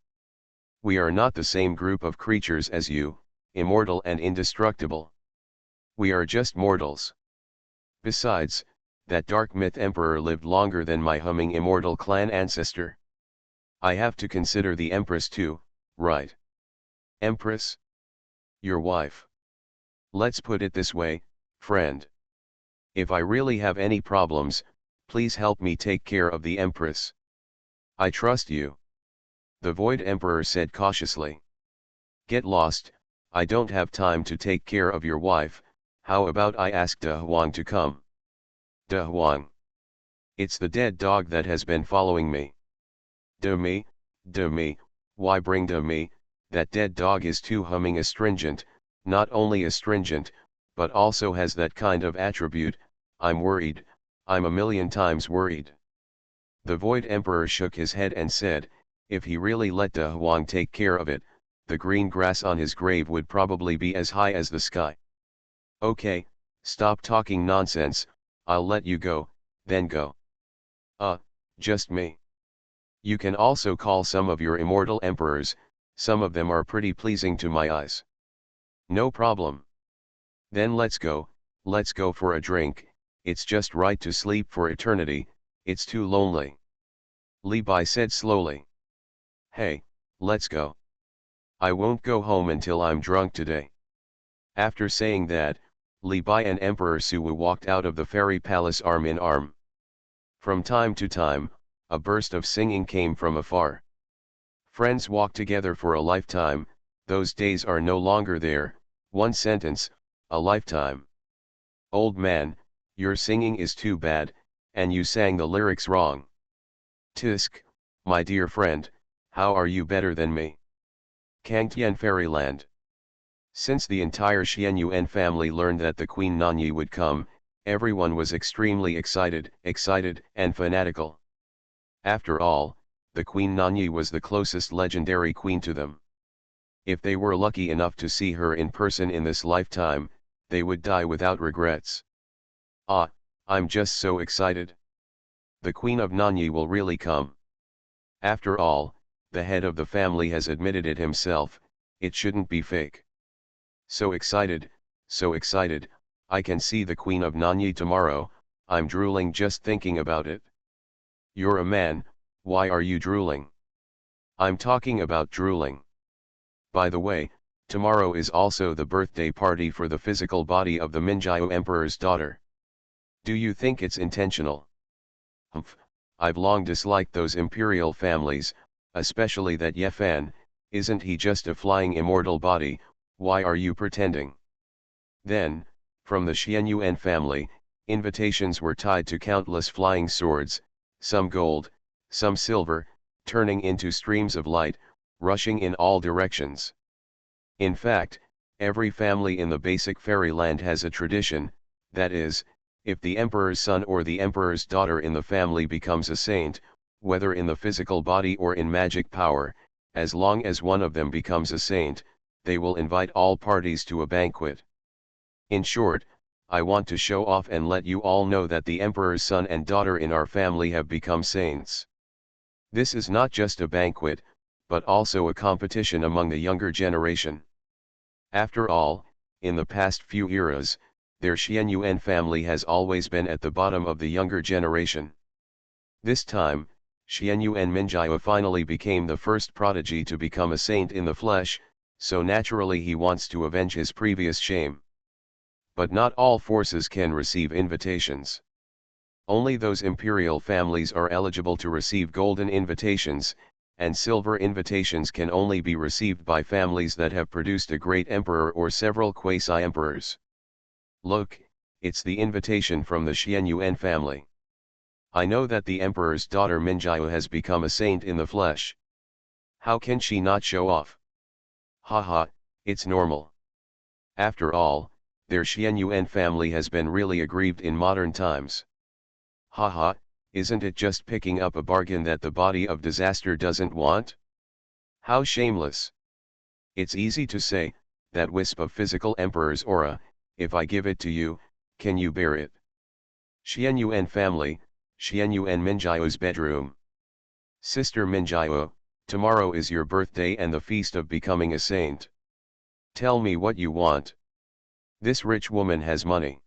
We are not the same group of creatures as you, immortal and indestructible. We are just mortals. Besides, that dark myth emperor lived longer than my humming immortal clan ancestor. I have to consider the empress too, right? Empress? Your wife. Let's put it this way, friend. If I really have any problems, please help me take care of the empress. I trust you. The Void Emperor said cautiously. Get lost, I don't have time to take care of your wife. How about I ask De Huang to come? De Huang. It's the dead dog that has been following me. De me, why bring De me? That dead dog is too humming astringent, not only astringent, but also has that kind of attribute. I'm worried, I'm a million times worried. The Void Emperor shook his head and said, if he really let De Huang take care of it, the green grass on his grave would probably be as high as the sky. Okay, stop talking nonsense, I'll let you go, then go. Just me. You can also call some of your immortal emperors, some of them are pretty pleasing to my eyes. No problem. Then let's go for a drink, it's just right to sleep for eternity, it's too lonely. Li Bai said slowly. Hey, let's go. I won't go home until I'm drunk today. After saying that, Li Bai and Emperor Suwu walked out of the fairy palace arm in arm. From time to time, a burst of singing came from afar. Friends walk together for a lifetime, those days are no longer there, one sentence, a lifetime. Old man, your singing is too bad, and you sang the lyrics wrong. Tisk, my dear friend, how are you better than me? Kangtian Fairyland. Since the entire Xuanhuan family learned that the Queen Nanyi would come, everyone was extremely excited and fanatical. After all, the Queen Nanyi was the closest legendary queen to them. If they were lucky enough to see her in person in this lifetime, they would die without regrets. Ah, I'm just so excited. The Queen of Nanyi will really come. After all, the head of the family has admitted it himself, it shouldn't be fake. So excited, I can see the Queen of Nanyi tomorrow, I'm drooling just thinking about it. You're a man, why are you drooling? I'm talking about drooling. By the way, tomorrow is also the birthday party for the physical body of the Minjiao Emperor's daughter. Do you think it's intentional? Humph, I've long disliked those imperial families, especially that Yefan, isn't he just a flying immortal body, why are you pretending? Then, from the Xuanhuan family, invitations were tied to countless flying swords, some gold, some silver, turning into streams of light, rushing in all directions. In fact, every family in the basic fairyland has a tradition, that is, if the emperor's son or the emperor's daughter in the family becomes a saint, whether in the physical body or in magic power, as long as one of them becomes a saint, they will invite all parties to a banquet. In short, I want to show off and let you all know that the emperor's son and daughter in our family have become saints. This is not just a banquet, but also a competition among the younger generation. After all, in the past few eras, their Xuanhuan family has always been at the bottom of the younger generation. This time, Xuanhuan Minjiao finally became the first prodigy to become a saint in the flesh, so naturally he wants to avenge his previous shame. But not all forces can receive invitations. Only those imperial families are eligible to receive golden invitations, and silver invitations can only be received by families that have produced a great emperor or several quasi-emperors. Look, it's the invitation from the Xuanhuan family. I know that the emperor's daughter Minjiao has become a saint in the flesh. How can she not show off? Haha, it's normal. After all, their Xuanhuan family has been really aggrieved in modern times. Haha, isn't it just picking up a bargain that the body of disaster doesn't want? How shameless. It's easy to say, that wisp of physical emperor's aura, if I give it to you, can you bear it? Xuanhuan family, Xuanhuan Minjiao's bedroom. Sister Minjiao, tomorrow is your birthday and the feast of becoming a saint. Tell me what you want. This rich woman has money.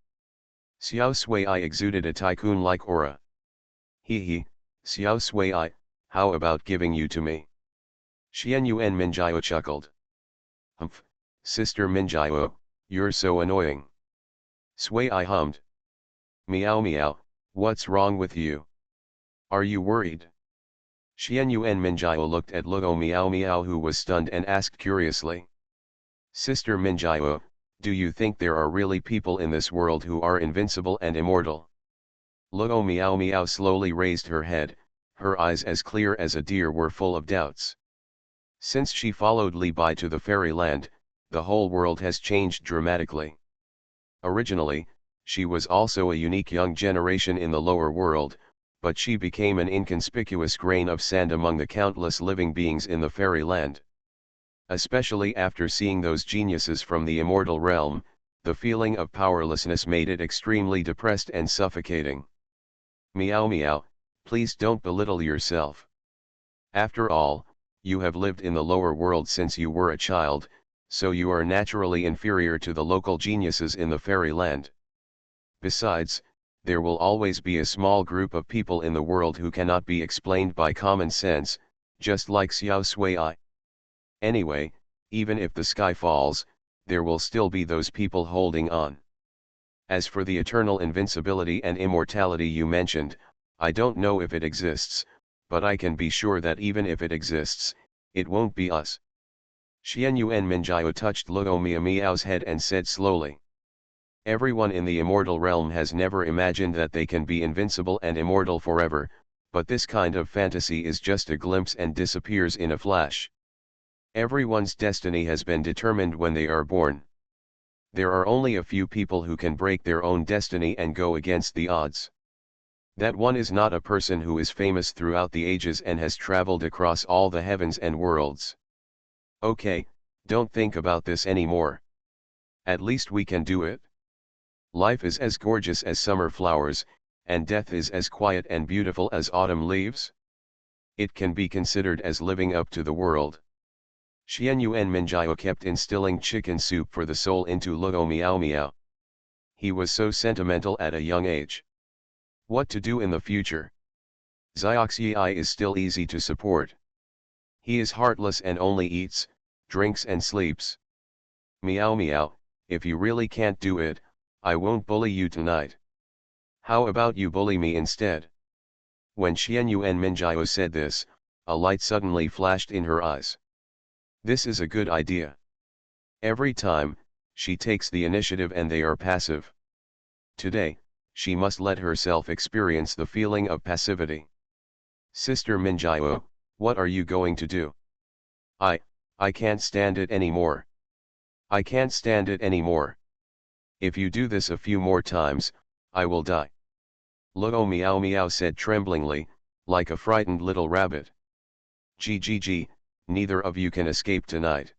Xiao Sui exuded a tycoon-like aura. He, Xiao Sui, how about giving you to me? Xuanhuan Minjiao chuckled. Humph, Sister Minjiao, you're so annoying. Sui hummed. Meow meow, what's wrong with you? Are you worried? Xuanhuan Minjiao looked at Luo Meow Meow, who was stunned, and asked curiously. Sister Minjiao, do you think there are really people in this world who are invincible and immortal? Luo Meow Meow slowly raised her head, her eyes as clear as a deer were full of doubts. Since she followed Li Bai to the fairyland, the whole world has changed dramatically. Originally, she was also a unique young generation in the lower world, but she became an inconspicuous grain of sand among the countless living beings in the fairyland. Especially after seeing those geniuses from the immortal realm, the feeling of powerlessness made it extremely depressed and suffocating. Meow meow, please don't belittle yourself. After all, you have lived in the lower world since you were a child, so you are naturally inferior to the local geniuses in the fairyland. Besides, there will always be a small group of people in the world who cannot be explained by common sense, just like Xiao Sui. Anyway, even if the sky falls, there will still be those people holding on. As for the eternal invincibility and immortality you mentioned, I don't know if it exists, but I can be sure that even if it exists, it won't be us. Xuanhuan Minjiao touched Luo Meow Meow's head and said slowly. Everyone in the immortal realm has never imagined that they can be invincible and immortal forever, but this kind of fantasy is just a glimpse and disappears in a flash. Everyone's destiny has been determined when they are born. There are only a few people who can break their own destiny and go against the odds. That one is not a person who is famous throughout the ages and has traveled across all the heavens and worlds. Okay, don't think about this anymore. At least we can do it. Life is as gorgeous as summer flowers, and death is as quiet and beautiful as autumn leaves. It can be considered as living up to the world. Xuanhuan Minjiao kept instilling chicken soup for the soul into Luo Meow Meow. He was so sentimental at a young age. What to do in the future? Zioxyi is still easy to support. He is heartless and only eats, drinks and sleeps. Meow meow, if you really can't do it, I won't bully you tonight. How about you bully me instead? When Xuanhuan Minjiao said this, a light suddenly flashed in her eyes. This is a good idea. Every time, she takes the initiative and they are passive. Today, she must let herself experience the feeling of passivity. Sister Minjiao, what are you going to do? I can't stand it anymore. I can't stand it anymore. If you do this a few more times, I will die. Luo Meow Meow said tremblingly, like a frightened little rabbit. Gg, neither of you can escape tonight.